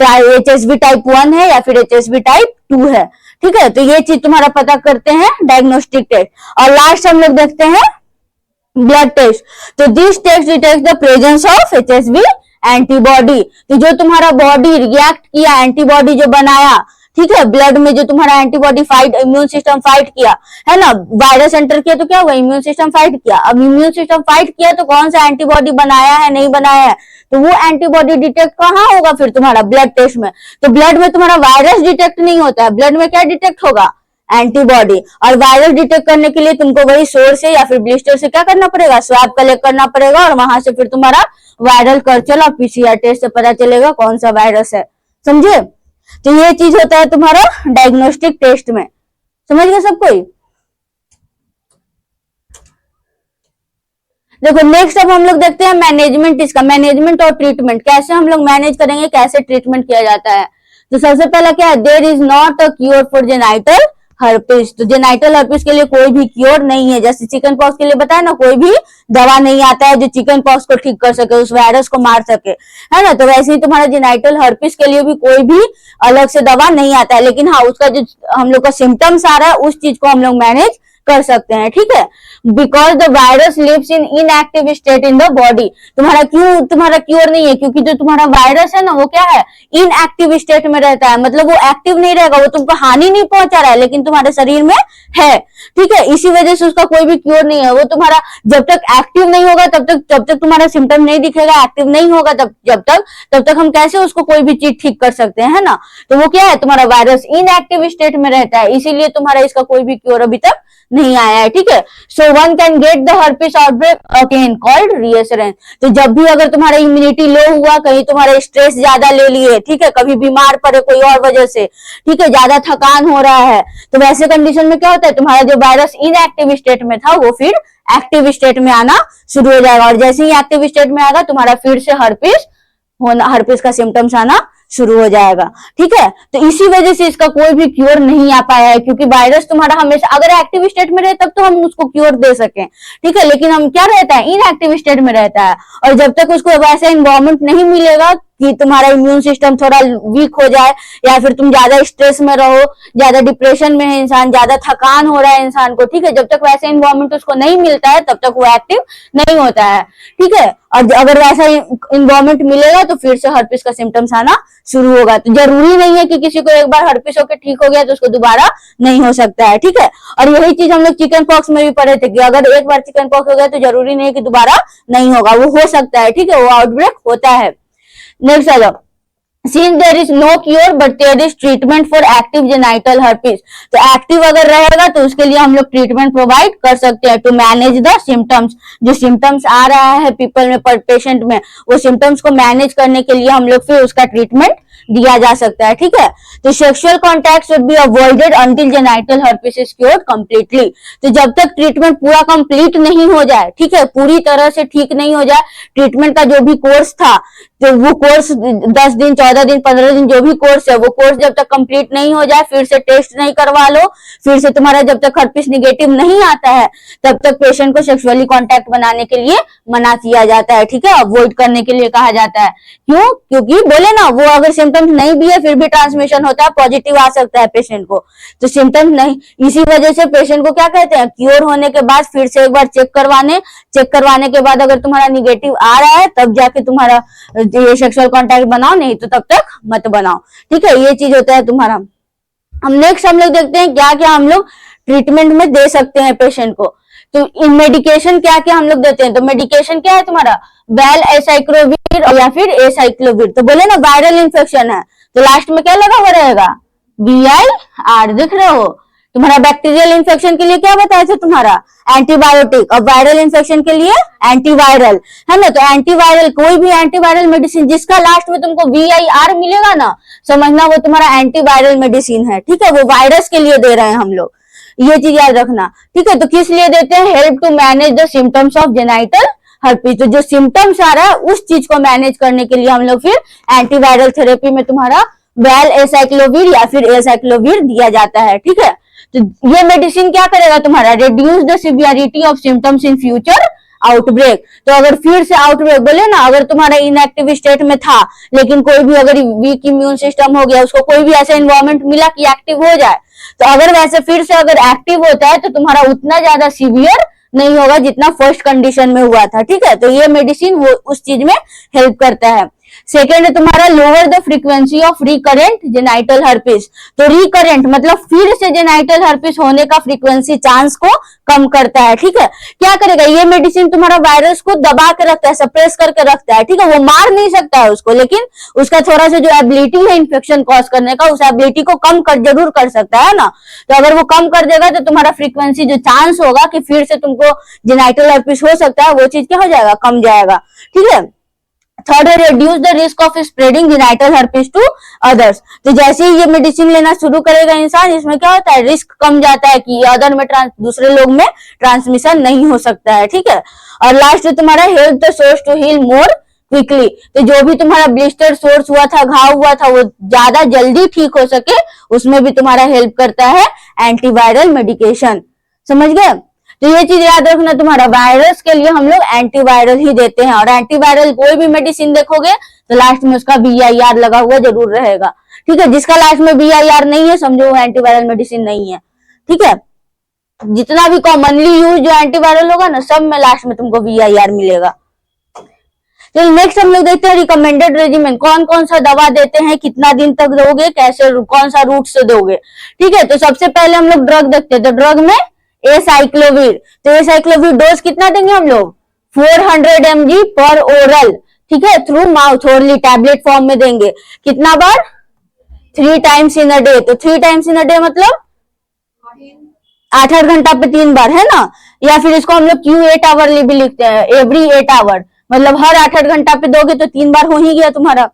HSV टाइप 1 है या फिर HSV टाइप 2 है। ठीक है, तो ये चीज तुम्हारा पता करते हैं डायग्नोस्टिक टेस्ट। और लास्ट हम लोग देखते हैं ब्लड टेस्ट। तो this test detect the presence of HSV antibody, तो जो तुम्हारा बॉडी रिएक्ट किया, एंटीबॉडी जो बनाया, ठीक है, ब्लड में जो तुम्हारा antibody fight, immune system fight किया है ना, वायरस एंटर किया तो क्या हुआ, इम्यून सिस्टम फाइट किया। अब इम्यून सिस्टम फाइट किया तो कौन सा एंटीबॉडी बनाया है, नहीं बनाया है, तो वो एंटीबॉडी डिटेक्ट कहाँ होगा फिर तुम्हारा ब्लड टेस्ट में। तो ब्लड में तुम्हारा वायरस डिटेक्ट नहीं होता है, ब्लड में क्या डिटेक्ट होगा, एंटीबॉडी। और वायरस डिटेक्ट करने के लिए तुमको वही सोर्स से या फिर ब्लिस्टर से क्या करना पड़ेगा, स्वैब कलेक्ट करना पड़ेगा, और वहां से फिर तुम्हारा वायरल कल्चर और PCR टेस्ट से पता चलेगा कौन सा वायरस है, समझे। तो ये चीज होता है तुम्हारा डायग्नोस्टिक टेस्ट में, समझ गए सब कोई। देखो नेक्स्ट अब हम लोग देखते हैं मैनेजमेंट, इसका मैनेजमेंट और ट्रीटमेंट, कैसे हम लोग मैनेज करेंगे, कैसे ट्रीटमेंट किया जाता है। तो सबसे पहला क्या है, there is not a cure for genital herpes. तो जेनाइटल हर्पिस के लिए कोई भी क्योर नहीं है, जैसे चिकन पॉक्स के लिए बताया ना, कोई भी दवा नहीं आता है जो चिकन पॉक्स को ठीक कर सके, उस वायरस को मार सके, है ना। तो वैसे ही तुम्हारा जेनाइटल हर्पिस के लिए भी कोई भी अलग से दवा नहीं आता है, लेकिन हाँ उसका जो हम लोग का सिम्टम्स आ रहा है उस चीज को हम लोग मैनेज कर सकते हैं। ठीक है, because the virus lives in inactive state in the body. तुम्हारा क्योर नहीं है, क्योंकि जो तुम्हारा वायरस है ना वो क्या है, इनएक्टिव स्टेट में रहता है, मतलब वो एक्टिव नहीं रहेगा, वो तुमको हानि नहीं पहुंचा रहा है लेकिन तुम्हारे शरीर में है। ठीक है, इसी वजह से उसका कोई भी क्योर नहीं है। वो तुम्हारा जब तक एक्टिव नहीं होगा तब तक तुम्हारा सिम्टम नहीं दिखेगा, एक्टिव नहीं होगा तब तक हम कैसे उसको कोई भी चीज ठीक कर सकते हैं, है ना। तो वो क्या है, तुम्हारा वायरस इनएक्टिव स्टेट में रहता है, इसीलिए तुम्हारा इसका कोई भी क्योर अभी तक नहीं आया है। ठीक है, so one can get the herpes outbreak again called recurrence. तो जब भी अगर तुम्हारा इम्यूनिटी लो हुआ, कहीं तुम्हारा स्ट्रेस ज्यादा ले लिए, ठीक है, कभी बीमार पड़े कोई और वजह से, ठीक है, ज्यादा थकान हो रहा है, तो वैसे कंडीशन में क्या होता है, तुम्हारा जो वायरस इनएक्टिव स्टेट में था वो फिर एक्टिव स्टेट में आना शुरू हो जाएगा, और जैसे ही एक्टिव स्टेट में आएगा तुम्हारा फिर से हर्पिस का सिम्टम्स आना शुरू हो जाएगा। ठीक है, तो इसी वजह से इसका कोई भी क्योर नहीं आ पाया है, क्योंकि वायरस तुम्हारा हमेशा अगर एक्टिव स्टेट में रहे तब तो हम उसको क्योर दे सकें। ठीक है, लेकिन हम क्या रहता है, इनएक्टिव स्टेट में रहता है, और जब तक उसको वैसा इन्वायरमेंट नहीं मिलेगा कि तुम्हारा इम्यून सिस्टम थोड़ा वीक हो जाए, या फिर तुम ज्यादा स्ट्रेस में रहो, ज्यादा डिप्रेशन में है इंसान, ज्यादा थकान हो रहा है इंसान को, ठीक है, जब तक वैसा इन्वायरमेंट उसको नहीं मिलता है तब तक वो एक्टिव नहीं होता है। ठीक है, और अगर वैसा इन्वायरमेंट मिलेगा तो फिर से हर्पिस का सिम्टम्स आना शुरू होगा। तो जरूरी नहीं है कि किसी को एक बार हर्पिस होकर ठीक हो गया तो उसको दोबारा नहीं हो सकता है। ठीक है, और यही चीज हम लोग चिकन पॉक्स में भी पढ़े थे कि अगर एक बार चिकन पॉक्स हो गया तो जरूरी नहीं है कि दोबारा नहीं होगा, वो हो सकता है। ठीक है, वो आउटब्रेक होता है। नेक्स्ट आ जाओ, Since there is no cure but there is treatment for active genital herpes, तो एक्टिव अगर रहेगा तो उसके लिए हम लोग ट्रीटमेंट प्रोवाइड कर सकते हैं टू मैनेज द सिम्टम्स। जो सिम्टम्स आ रहा है पीपल में, पर पेशेंट में, वो सिम्टम्स को मैनेज करने के लिए हम लोग फिर उसका ट्रीटमेंट दिया जा सकता है। ठीक है, तो sexual contact should be avoided until genital herpes is cured completely. तो जब तक ट्रीटमेंट पूरा कंप्लीट नहीं हो जाए, ठीक है, पूरी तरह से ठीक नहीं हो जाए, ट्रीटमेंट का जो भी कोर्स था, तो वो कोर्स 10 दिन 14 दिन 15 दिन जो भी कोर्स है, वो कोर्स जब तक कंप्लीट नहीं हो जाए, फिर से टेस्ट नहीं करवा लो, फिर से तुम्हारा जब तक हर्पिस निगेटिव नहीं आता है तब तक पेशेंट को सेक्सुअली कांटेक्ट बनाने के लिए मना किया जाता है। ठीक है, अवॉइड करने के लिए कहा जाता है। क्यों? क्योंकि बोले ना, वो अगर सिम्टम्स नहीं भी है फिर भी ट्रांसमिशन होता है, पॉजिटिव आ सकता है पेशेंट को, तो सिम्टम्स नहीं, इसी वजह से पेशेंट को क्या कहते हैं, क्योर होने के बाद फिर से एक बार चेक करवाने के बाद अगर तुम्हारा निगेटिव आ रहा है तब जाके तुम्हारा ये सेक्सुअल कांटेक्ट बनाओ, नहीं तो तब तक मत बनाओ। ठीक है, ये चीज होता है तुम्हारा। हम नेक्स्ट हम लोग देखते हैं क्या क्या हम लोग ट्रीटमेंट में दे सकते हैं पेशेंट को। तो इन मेडिकेशन क्या क्या हम लोग देते हैं, तो मेडिकेशन क्या है तुम्हारा, वेल एसाइक्लोविर या फिर एसाइक्लोविर। तो बोले ना वायरल इन्फेक्शन है तो लास्ट में क्या लगा हुआ रहेगा, VIR, दिख रहे हो। तुम्हारा बैक्टीरियल इन्फेक्शन के लिए क्या बताया था तुम्हारा, एंटीबायोटिक, और वायरल इन्फेक्शन के लिए एंटीवायरल, है ना। तो एंटीवायरल, कोई भी एंटीवायरल मेडिसिन जिसका लास्ट में तुमको VIR मिलेगा ना, समझना वो तुम्हारा एंटीवायरल मेडिसिन है। ठीक है, वो वायरस के लिए दे रहे हैं हम लोग, ये चीज याद रखना। ठीक है, तो किस लिए देते हैं, help to manage the symptoms of genital herpes. तो जो सिम्टम्स आ रहा है उस चीज को मैनेज करने के लिए हम लोग फिर एंटीवायरल थेरेपी में तुम्हारा वेल एसाइक्लोविर या फिर एसाइक्लोविर दिया जाता है। ठीक है, तो ये मेडिसिन क्या करेगा तुम्हारा, reduce the severity of symptoms in future outbreak. तो अगर फिर से आउटब्रेक, बोले ना अगर तुम्हारा इनएक्टिव स्टेट में था लेकिन कोई भी अगर वीक इम्यून सिस्टम हो गया, उसको कोई भी ऐसा इन्वायरमेंट मिला कि एक्टिव हो जाए, तो अगर वैसे फिर से अगर एक्टिव होता है तो तुम्हारा उतना ज्यादा सीवियर नहीं होगा जितना फर्स्ट कंडीशन में हुआ था। ठीक है, तो ये मेडिसिन वो उस चीज में हेल्प करता है। सेकेंड है तुम्हारा lower the frequency of recurrent genital herpes. तो रिकरेंट मतलब फिर से जेनाइटल हर्पिस होने का फ्रीक्वेंसी चांस को कम करता है। ठीक है, क्या करेगा ये मेडिसिन, तुम्हारा वायरस को दबा के रखता है, सप्रेस करके रखता है। ठीक है, वो मार नहीं सकता है उसको, लेकिन उसका थोड़ा सा जो एबिलिटी है इन्फेक्शन कॉज करने का, उस एबिलिटी को कम कर जरूर कर सकता है ना। तो अगर वो कम कर देगा तो तुम्हारा फ्रीक्वेंसी जो चांस होगा कि फिर से तुमको जेनाइटल हर्पिस हो सकता है, वो चीज क्या हो जाएगा, कम जाएगा। ठीक है, थर्ड है reduce the risk of spreading genital herpes to others. तो जैसे ही ये मेडिसिन लेना शुरू करेगा इंसान, इसमें क्या होता है, रिस्क कम जाता है कि अदर में दूसरे लोग में ट्रांसमिशन नहीं हो सकता है। ठीक है, और लास्ट है तुम्हारा help the sores to heal more quickly. तो जो भी तुम्हारा ब्लिस्टर सोर्स हुआ था, घाव हुआ था, वो ज्यादा जल्दी ठीक हो सके, उसमें भी तुम्हारा हेल्प करता है एंटीवायरल मेडिकेशन। समझ गए, तो ये चीज याद रखना, तुम्हारा वायरस के लिए हम लोग एंटीवायरल ही देते हैं, और एंटीवायरल कोई भी मेडिसिन देखोगे तो लास्ट में उसका VIR लगा हुआ जरूर रहेगा। ठीक है, जिसका लास्ट में VIR नहीं है समझो वो एंटीवायरल मेडिसिन नहीं है। ठीक है, जितना भी कॉमनली यूज जो एंटीवायरल होगा ना, सब में लास्ट में तुमको VIR मिलेगा। तो नेक्स्ट हम लोग देखते हैं रिकमेंडेड रेजिमेंट, कौन कौन सा दवा देते हैं, कितना दिन तक दोगे, कैसे, कौन सा रूट से दोगे। ठीक है, तो सबसे पहले हम लोग ड्रग देखते हैं। तो ड्रग में एसाइक्लोविर, तो एसाइक्लोविर डोज कितना देंगे हम लोग, 400 mg पर ओरल। ठीक है, through mouth orally tablet form में देंगे। कितना बार, 3 टाइम्स इन अ डे। तो 3 टाइम्स इन अ डे मतलब 8-8 घंटा पे 3 बार, है ना। या फिर इसको हम लोग Q8 आवरली भी लिखते हैं, एवरी 8 आवर, मतलब हर 8-8 घंटा पे दोगे तो 3 बार हो ही गया तुम्हारा,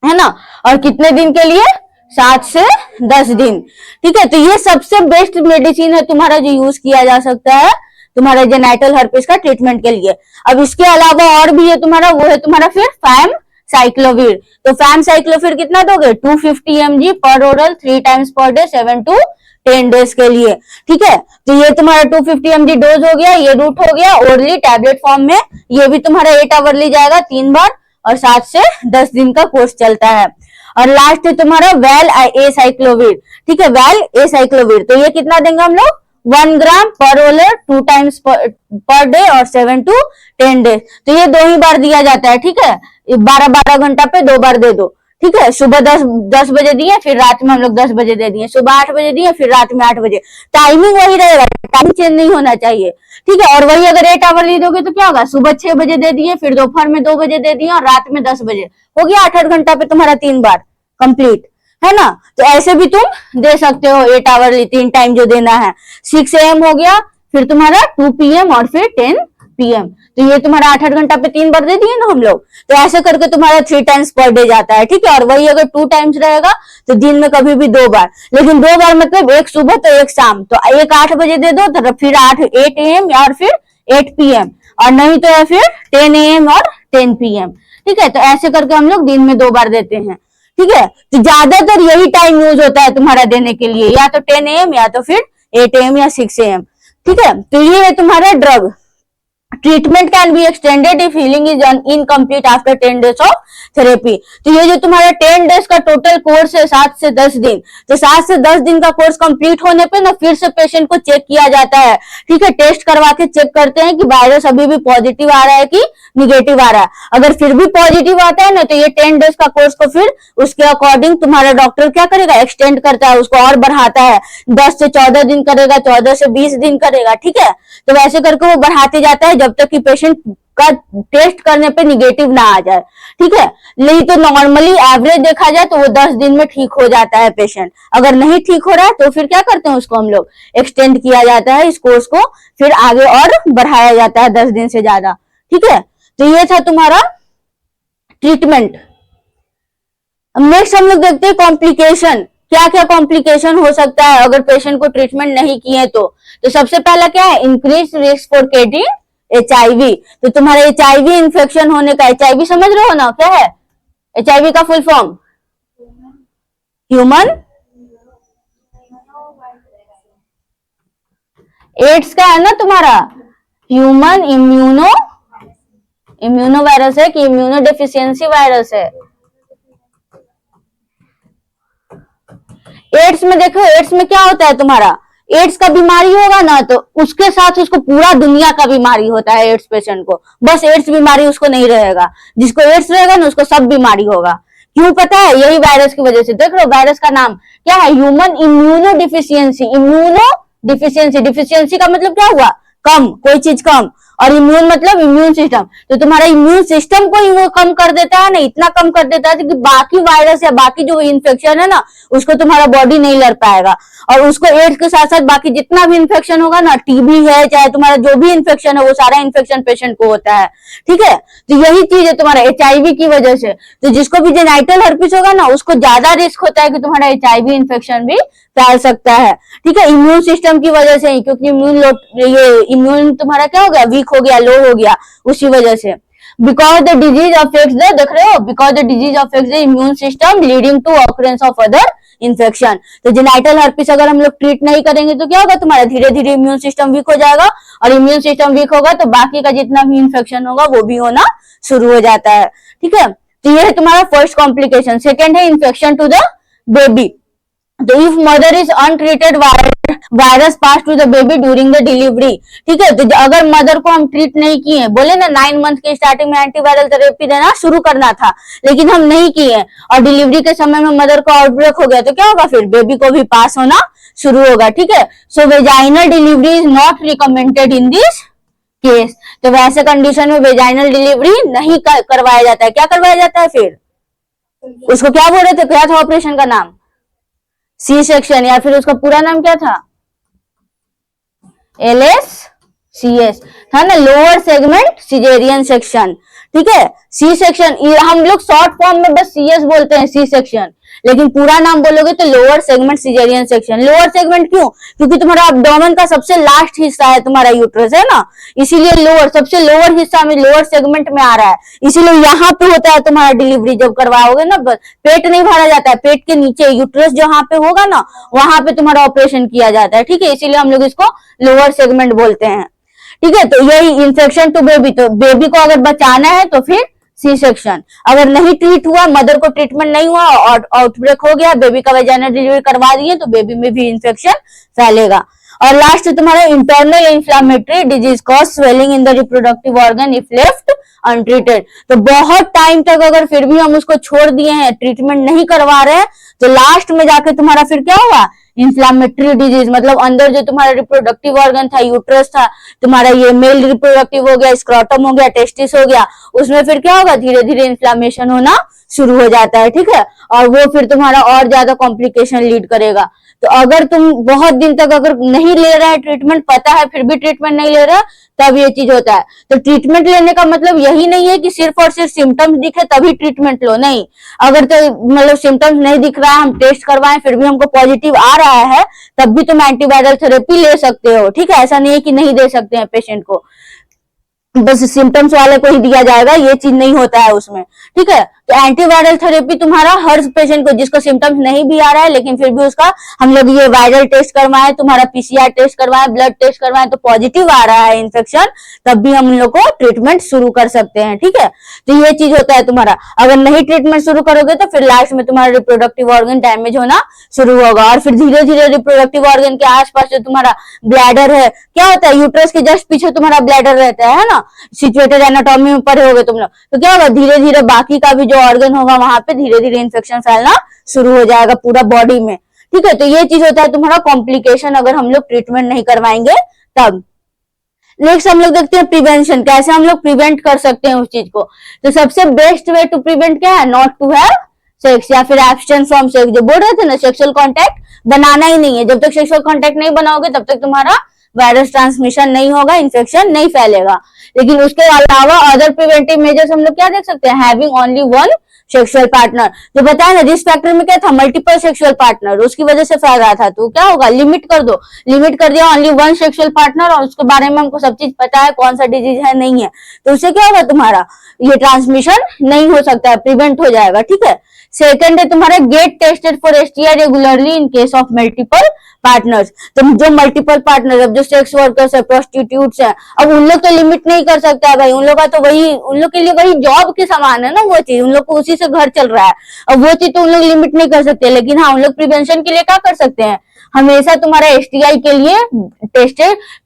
है ना। और कितने दिन के लिए, 7 से 10 दिन। ठीक है, तो ये सबसे बेस्ट मेडिसिन है तुम्हारा जो यूज किया जा सकता है तुम्हारे जेनाइटल हर्पिस का ट्रीटमेंट के लिए। अब इसके अलावा और भी है तुम्हारा, वो है तुम्हारा फिर फैम साइक्लोवीर। तो फैमसाइक्लोवीर कितना दोगे? 250 mg पर oral 3 times per day 7 to 10 days के लिए। ठीक है, तो ये तुम्हारा 250 mg डोज हो गया, ये रूट हो गया ओरली टैबलेट फॉर्म में। ये भी तुम्हारा 8 आवरली जाएगा 3 बार और 7 से 10 दिन का कोर्स चलता है। और लास्ट है तुम्हारा वेल ए साइक्लोवीर। ठीक है, वेल ए साइक्लोवीर, तो ये कितना देंगे हम लोग? 1 ग्राम पर ओरल 2 टाइम्स पर डे और 7 to 10 डेज। तो ये 2 ही बार दिया जाता है। ठीक है, 12-12 घंटा पे 2 बार दे दो। ठीक है, सुबह 10 बजे दिए, फिर रात में हम लोग 10 बजे दे दिए, सुबह 8 बजे दिए, फिर रात में 8 बजे। टाइमिंग वही रहेगा, टाइम चेंज नहीं होना चाहिए। ठीक है, और वही अगर 8 आवर दोगे तो क्या होगा? सुबह 6 बजे दे दिए, फिर दोपहर में 2 बजे दे दिए और रात में 10 बजे। हो गया 8-8 घंटा पे तुम्हारा 3 बार कंप्लीट, है ना। तो ऐसे भी तुम दे सकते हो 8 आवरली 3 टाइम जो देना है। 6 AM हो गया, फिर तुम्हारा 2 PM और फिर 10 PM। तो ये तुम्हारा 8-8 घंटा पे 3 बार दे दिए ना हम लोग। तो ऐसे करके तुम्हारा 3 टाइम्स पर डे जाता है। ठीक है, और वही अगर 2 टाइम्स रहेगा तो दिन में कभी भी 2 बार, लेकिन 2 बार मतलब एक सुबह तो एक शाम। तो एक 8 बजे दे दो, तो फिर 8 AM और फिर 8 PM, और नहीं तो है फिर 10 AM और 10 PM। ठीक है, तो ऐसे करके हम लोग दिन में 2 बार देते हैं। ठीक है, तो ज्यादातर यही टाइम यूज होता है तुम्हारा देने के लिए, या तो 10 AM या तो फिर 8 AM या 6 AM। ठीक है, तो ये है तुम्हारा drug. Treatment can be extended if healing is incomplete after 10 days of therapy. तो ये जो तुम्हारा 10 डेज का टोटल कोर्स है 7 से 10 दिन, तो 7 से 10 दिन का कोर्स कंप्लीट होने पे ना फिर से पेशेंट को चेक किया जाता है। ठीक है, टेस्ट करवा के चेक करते हैं कि वायरस अभी भी पॉजिटिव आ रहा है कि निगेटिव आ रहा है। अगर फिर भी पॉजिटिव आता है ना, तो ये 10 डेज का कोर्स को फिर उसके अकॉर्डिंग तुम्हारा डॉक्टर क्या करेगा? एक्सटेंड करता है, उसको और बढ़ाता है। 10 से 14 दिन करेगा, 14 से 20 दिन करेगा। ठीक है, तो वैसे करके वो बढ़ाते जाता है जब तक कि पेशेंट का टेस्ट करने पे निगेटिव ना आ जाए। ठीक है, नहीं तो नॉर्मली एवरेज देखा जाए तो वो 10 दिन में ठीक हो जाता है पेशेंट। अगर नहीं ठीक हो रहा है तो फिर क्या करते हैं? उसको हम लोग एक्सटेंड किया जाता है, इस कोर्स को फिर आगे और बढ़ाया जाता है 10 दिन से ज्यादा। ठीक है, तो ये था तुम्हारा ट्रीटमेंट। नेक्स्ट हम लोग देखते हैं कॉम्प्लिकेशन। क्या क्या कॉम्प्लिकेशन हो सकता है अगर पेशेंट को ट्रीटमेंट नहीं किए तो सबसे पहला क्या है? Increase risk for getting HIV। तो तुम्हारा HIV इन्फेक्शन होने का, HIV समझ रहे हो ना क्या है? HIV का फुल फॉर्म ह्यूमन एड्स का है ना तुम्हारा, ह्यूमन इम्यूनो वायरस है कि इम्यूनो डेफिशिएंसी वायरस है। एड्स में देखो, एड्स में क्या होता है तुम्हारा? एड्स का बीमारी होगा ना तो उसके साथ उसको पूरा दुनिया का बीमारी होता है एड्स पेशेंट को। बस एड्स बीमारी उसको नहीं रहेगा, जिसको एड्स रहेगा ना उसको सब बीमारी होगा। क्यों पता है? यही वायरस की वजह से। देख लो वायरस का नाम क्या है? Human immuno deficiency. Immuno deficiency, deficiency का मतलब क्या हुआ? कम, कोई चीज कम, और इम्यून मतलब इम्यून सिस्टम। तो तुम्हारा इम्यून सिस्टम को ही वो कम कर देता है ना, इतना कम कर देता है कि बाकी वायरस या बाकी जो इन्फेक्शन है ना उसको तुम्हारा बॉडी नहीं लड़ पाएगा। और उसको एड्स के साथ साथ बाकी जितना भी इन्फेक्शन होगा ना, टीबी है चाहे तुम्हारा जो भी इन्फेक्शन है, वो सारा इन्फेक्शन पेशेंट को होता है। ठीक है, तो यही चीज है तुम्हारा HIV की वजह से। तो जिसको भी जेनाइटल हर्पिस होगा ना उसको ज्यादा रिस्क होता है कि तुम्हारा HIV इन्फेक्शन भी फैल सकता है। ठीक है, इम्यून सिस्टम की वजह से ही, क्योंकि इम्यून तुम्हारा क्या हो गया? वीक हो गया, लो हो गया, उसी वजह से। Because the disease affects the, देख रहे हो, because the disease affects the immune system leading to occurrence of other infection. तो जेनाइटल हर्पिस अगर हम लोग ट्रीट नहीं करेंगे तो क्या होगा? तुम्हारा धीरे धीरे इम्यून सिस्टम वीक हो जाएगा, और इम्यून सिस्टम वीक होगा तो बाकी का जितना भी इन्फेक्शन होगा वो भी होना शुरू हो जाता है। ठीक है, तो ये है तुम्हारा फर्स्ट कॉम्प्लिकेशन। सेकेंड है इन्फेक्शन टू द बेबी। तो if mother is untreated virus pass to the baby during the delivery. ठीक है, तो अगर मदर को हम ट्रीट नहीं किए, बोले ना 9 मंथ के स्टार्टिंग में एंटीवायरल थेरेपी देना शुरू करना था, लेकिन हम नहीं किए और डिलीवरी के समय में मदर को आउटब्रेक हो गया, तो क्या होगा? फिर बेबी को भी पास होना शुरू होगा। ठीक है, so vaginal delivery is not recommended in this case. तो वैसे कंडीशन में वेजाइनल डिलीवरी नहीं करवाया जाता है। क्या करवाया जाता है फिर? उसको क्या बोल रहे थे? क्या था ऑपरेशन का नाम? सी सेक्शन, या फिर उसका पूरा नाम क्या था? LSCS था ना, लोअर सेगमेंट सिजेरियन सेक्शन। ठीक है, सी सेक्शन हम लोग शॉर्ट फॉर्म में बस CS बोलते हैं, सी सेक्शन। लेकिन पूरा नाम बोलोगे तो lower segment caesarean section. Lower segment क्यों? क्योंकि तुम्हारा एब्डोमेन का सबसे लास्ट हिस्सा है तुम्हारा यूट्रस, है ना, इसीलिए लोअर, सबसे लोअर हिस्सा में, लोअर सेगमेंट में आ रहा है, इसीलिए यहाँ पे होता है तुम्हारा डिलीवरी जब करवाओगे ना। पेट नहीं भरा जाता है, पेट के नीचे यूट्रस जहाँ पे होगा ना वहां पे तुम्हारा ऑपरेशन किया जाता है, ठीक है, इसीलिए हम लोग इसको लोअर सेगमेंट बोलते हैं, ठीक है। तो यही इन्फेक्शन टू बेबी, तो बेबी को अगर बचाना है तो फिर सी सेक्शन। अगर नहीं ट्रीट हुआ, मदर को ट्रीटमेंट नहीं हुआ और आउटब्रेक हो गया, बेबी का वेजाइनल डिलीवरी करवा दिए, तो बेबी में भी इन्फेक्शन फैलेगा। और लास्ट तुम्हारा internal inflammatory disease cause swelling in the reproductive organ if left untreated. तो बहुत टाइम तक अगर फिर भी हम उसको छोड़ दिए हैं, ट्रीटमेंट नहीं करवा रहे हैं, तो लास्ट में जाके तुम्हारा फिर क्या होगा, इन्फ्लामेटरी डिजीज, मतलब अंदर जो तुम्हारा रिप्रोडक्टिव ऑर्गन था, यूट्रस था, तुम्हारा ये मेल रिप्रोडक्टिव हो गया, स्क्रॉटम हो गया, टेस्टिस हो गया, उसमें फिर क्या होगा, धीरे धीरे इन्फ्लामेशन होना शुरू हो जाता है, ठीक है, और वो फिर तुम्हारा और ज्यादा कॉम्प्लिकेशन लीड करेगा। तो अगर तुम बहुत दिन तक अगर नहीं ले रहे हैं ट्रीटमेंट, पता है फिर भी ट्रीटमेंट नहीं ले रहे, तब ये चीज होता है। तो ट्रीटमेंट लेने का मतलब यही नहीं है कि सिर्फ और सिर्फ सिम्टम्स दिखे तभी ट्रीटमेंट लो, नहीं। अगर तो मतलब सिम्टम्स नहीं दिख रहा है, हम टेस्ट करवाएं फिर भी हमको पॉजिटिव आ रहा है, तब भी तुम एंटीवायरल थेरेपी ले सकते हो, ठीक है। ऐसा नहीं है कि नहीं दे सकते हैं पेशेंट को, बस सिम्टम्स वाले को ही दिया जाएगा, ये चीज नहीं होता है उसमें, ठीक है। तो एंटीवायरल थेरेपी तुम्हारा हर पेशेंट को, जिसको सिम्टम्स नहीं भी आ रहा है लेकिन फिर भी उसका हम लोग ये वायरल टेस्ट करवाएं, तुम्हारा पीसीआर टेस्ट करवाएं, ब्लड टेस्ट करवाएं, तो पॉजिटिव आ रहा है इन्फेक्शन, तब भी हम लोग को ट्रीटमेंट शुरू कर सकते हैं, ठीक है। तो ये चीज होता है तुम्हारा। अगर नहीं ट्रीटमेंट शुरू करोगे तो फिर लास्ट में तुम्हारा रिप्रोडक्टिव ऑर्गन डैमेज होना शुरू होगा, और फिर धीरे धीरे रिप्रोडक्टिव ऑर्गन के आसपास जो तुम्हारा ब्लैडर है, क्या होता है, यूट्रस के जस्ट पीछे तुम्हारा ब्लैडर रहता है ना, सिचुएटेड एनाटॉमी में पढ़े होगे तुम लोग, तो क्या होगा, धीरे धीरे बाकी का भी जो ऑर्गन होगा वहां पे धीरे धीरे इन्फेक्शन फैलना शुरू हो जाएगा पूरा बॉडी में, ठीक है। तो ये चीज होता है तुम्हारा कॉम्प्लिकेशन, अगर हम लोग ट्रीटमेंट नहीं करवाएंगे तब। नेक्स्ट हम लोग देखते हैं प्रिवेंशन, कैसे हम लोग प्रिवेंट कर सकते हैं उस चीज को। तो सबसे बेस्ट वे टू प्रिवेंट क्या है, नॉट टू हैव सेक्स, या फिर एब्सटेंस फ्रॉम सेक्स। जो बोल रहे थे ना, सेक्सुअल कांटेक्ट बनाना ही नहीं है, जब तक सेक्सुअल कांटेक्ट नहीं बनाओगे तब तक तुम्हारा वायरस ट्रांसमिशन नहीं होगा, इन्फेक्शन नहीं फैलेगा। लेकिन उसके अलावा अदर प्रिवेंटिव मेजर्स हम लोग क्या देख सकते हैं, having only one sexual partner. जो बताया ना, रिस्क फैक्टर में क्या था, मल्टीपल सेक्सुअल पार्टनर, उसकी वजह से फैल रहा था, तो क्या होगा, लिमिट कर दो, लिमिट कर दिया ओनली वन सेक्सुअल पार्टनर, और उसके बारे में हमको सब चीज पता है, कौन सा डिजीज है नहीं है, तो उससे क्या होगा, तुम्हारा ये ट्रांसमिशन नहीं हो सकता है, प्रिवेंट हो जाएगा, ठीक है। सेकंड है तुम्हारा get tested for STI regularly in case of multiple partners. तो जो मल्टीपल पार्टनर, अब जो सेक्स वर्कर्स है, प्रोस्टिट्यूट्स है, अब उन लोग तो लिमिट नहीं कर सकता है भाई, उन लोग का तो वही, उन लोग के लिए वही जॉब के समान है ना वो चीज, उन लोग को उसी से घर चल रहा है, अब वो चीज तो उन लोग लिमिट नहीं कर सकते। लेकिन हाँ, उन लोग प्रिवेंशन के लिए क्या कर सकते हैं, हमेशा तुम्हारा एसटीआई के लिए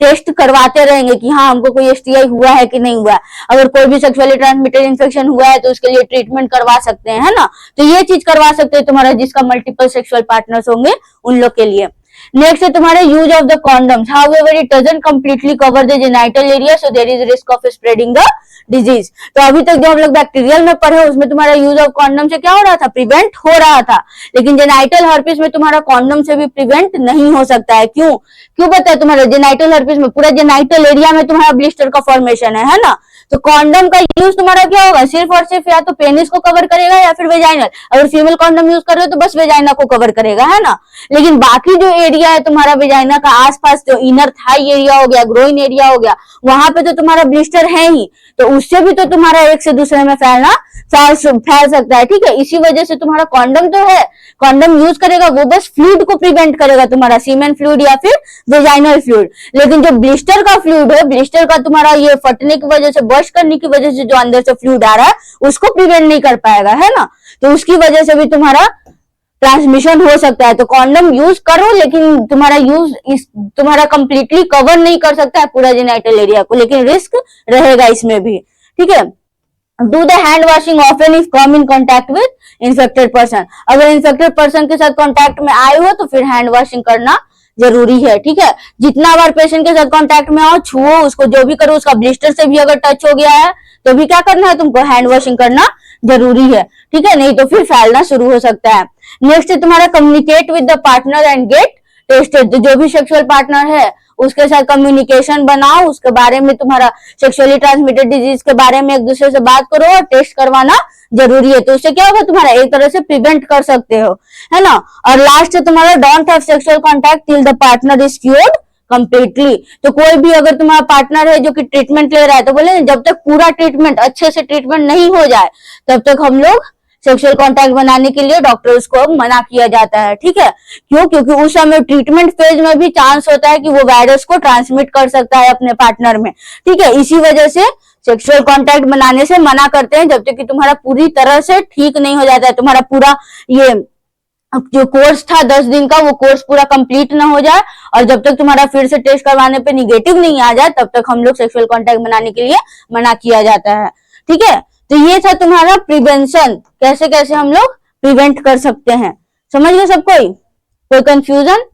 टेस्ट करवाते रहेंगे कि हाँ हमको कोई एसटीआई हुआ है कि नहीं हुआ है। अगर कोई भी सेक्सुअली ट्रांसमिटेड इन्फेक्शन हुआ है तो उसके लिए ट्रीटमेंट करवा सकते हैं, है ना। तो ये चीज करवा सकते हैं तुम्हारा जिसका मल्टीपल सेक्सुअल पार्टनर्स होंगे उन लोग के लिए। नेक्स्ट है तुम्हारे use of the condoms, however it doesn't completely cover the genital area, so there is risk of spreading the disease. तो अभी तक जो हम लोग बैक्टीरियल में पढ़े उसमें तुम्हारा यूज ऑफ कॉन्डम से क्या हो रहा था, प्रिवेंट हो रहा था, लेकिन जेनाइटल हर्पिस में तुम्हारा कॉन्डम से भी प्रिवेंट नहीं हो सकता है। क्यों क्यों पता है, तुम्हारे जेनाइटल हर्पिस में पूरा जेनाइटल एरिया में तुम्हारा ब्लिस्टर का फॉर्मेशन है ना। तो कॉन्डम का यूज तुम्हारा क्या होगा, सिर्फ और सिर्फ या तो पेनिस को कवर करेगा या फिर वेजाइनल। अगर फीमेल कॉन्डम यूज कर रहे हो तो बस वेजाइना को कवर करेगा, है ना। लेकिन बाकी जो एरिया है तुम्हारा वेजाइना का आसपास, जो इनर थाई एरिया हो गया, ग्रोइन एरिया हो गया, वहां पे तो तुम्हारा ब्लिस्टर है ही, तो उससे भी तो तुम्हारा एक से दूसरे में फैल सकता है, ठीक है। इसी वजह से तुम्हारा कॉन्डम तो है, कॉन्डम यूज करेगा वो बस फ्लूइड को प्रिवेंट करेगा, तुम्हारा सीमेन फ्लूइड या फिर वेजाइनल फ्लूइड। लेकिन जो ब्लिस्टर का फ्लूइड है, ब्लिस्टर का तुम्हारा ये फटने की वजह से, बर्स्ट करने की वजह से जो अंदर से फ्लूइड आ रहा है उसको प्रिवेंट नहीं कर पाएगा, है ना। तो उसकी वजह से भी तुम्हारा ट्रांसमिशन हो सकता है। तो कॉन्डम यूज करो, लेकिन तुम्हारा यूज तुम्हारा कंप्लीटली कवर नहीं कर सकता है पूरा जेनाइटल एरिया को, लेकिन रिस्क रहेगा इसमें भी, ठीक है। Do the hand washing often if come in contact with infected person. अगर इन्फेक्टेड पर्सन के साथ कॉन्टैक्ट में आए हो तो फिर हैंड वॉशिंग करना जरूरी है, ठीक है। जितना बार पेशेंट के साथ कांटेक्ट में आओ, छुओ उसको, जो भी करो, उसका ब्लिस्टर से भी अगर टच हो गया है तो भी क्या करना है, तुमको हैंड वॉशिंग करना जरूरी है, ठीक है, नहीं तो फिर फैलना शुरू हो सकता है। नेक्स्ट है तुम्हारा communicate with the partner and get tested. जो भी सेक्सुअल पार्टनर है उसके साथ कम्युनिकेशन बनाओ, उसके बारे में तुम्हारा सेक्सुअली ट्रांसमिटेड डिजीज के बारे में एक दूसरे से बात करो और टेस्ट करवाना जरूरी है। तो उससे क्या होगा, तुम्हारा एक तरह से प्रिवेंट कर सकते हो, है ना। और लास्ट है तुम्हारा don't have sexual contact till the partner is cured completely. तो कोई भी अगर तुम्हारा पार्टनर है जो कि ट्रीटमेंट ले रहा है, तो बोले जब तक पूरा ट्रीटमेंट अच्छे से ट्रीटमेंट नहीं हो जाए तब तक हम लोग सेक्सुअल कांटेक्ट बनाने के लिए डॉक्टर्स को मना किया जाता है, ठीक है। क्यों? क्योंकि उस समय ट्रीटमेंट फेज में भी चांस होता है कि वो वायरस को ट्रांसमिट कर सकता है अपने पार्टनर में, ठीक है। इसी वजह से सेक्सुअल कांटेक्ट बनाने से मना करते हैं जब तक कि तुम्हारा पूरी तरह से ठीक नहीं हो जाता है, तुम्हारा पूरा ये जो कोर्स था 10 दिन का वो कोर्स पूरा कंप्लीट ना हो जाए, और जब तक तुम्हारा फिर से टेस्ट करवाने पे निगेटिव नहीं आ जाए तब तक हम लोग सेक्सुअल कांटेक्ट बनाने के लिए मना किया जाता है, ठीक है। तो ये था तुम्हारा प्रिवेंशन, कैसे कैसे हम लोग प्रिवेंट कर सकते हैं। समझ गए सब कोई कंफ्यूजन?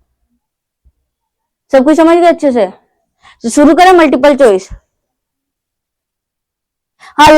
सब कुछ समझ गए अच्छे से? तो शुरू करें मल्टीपल चॉइस। हाँ,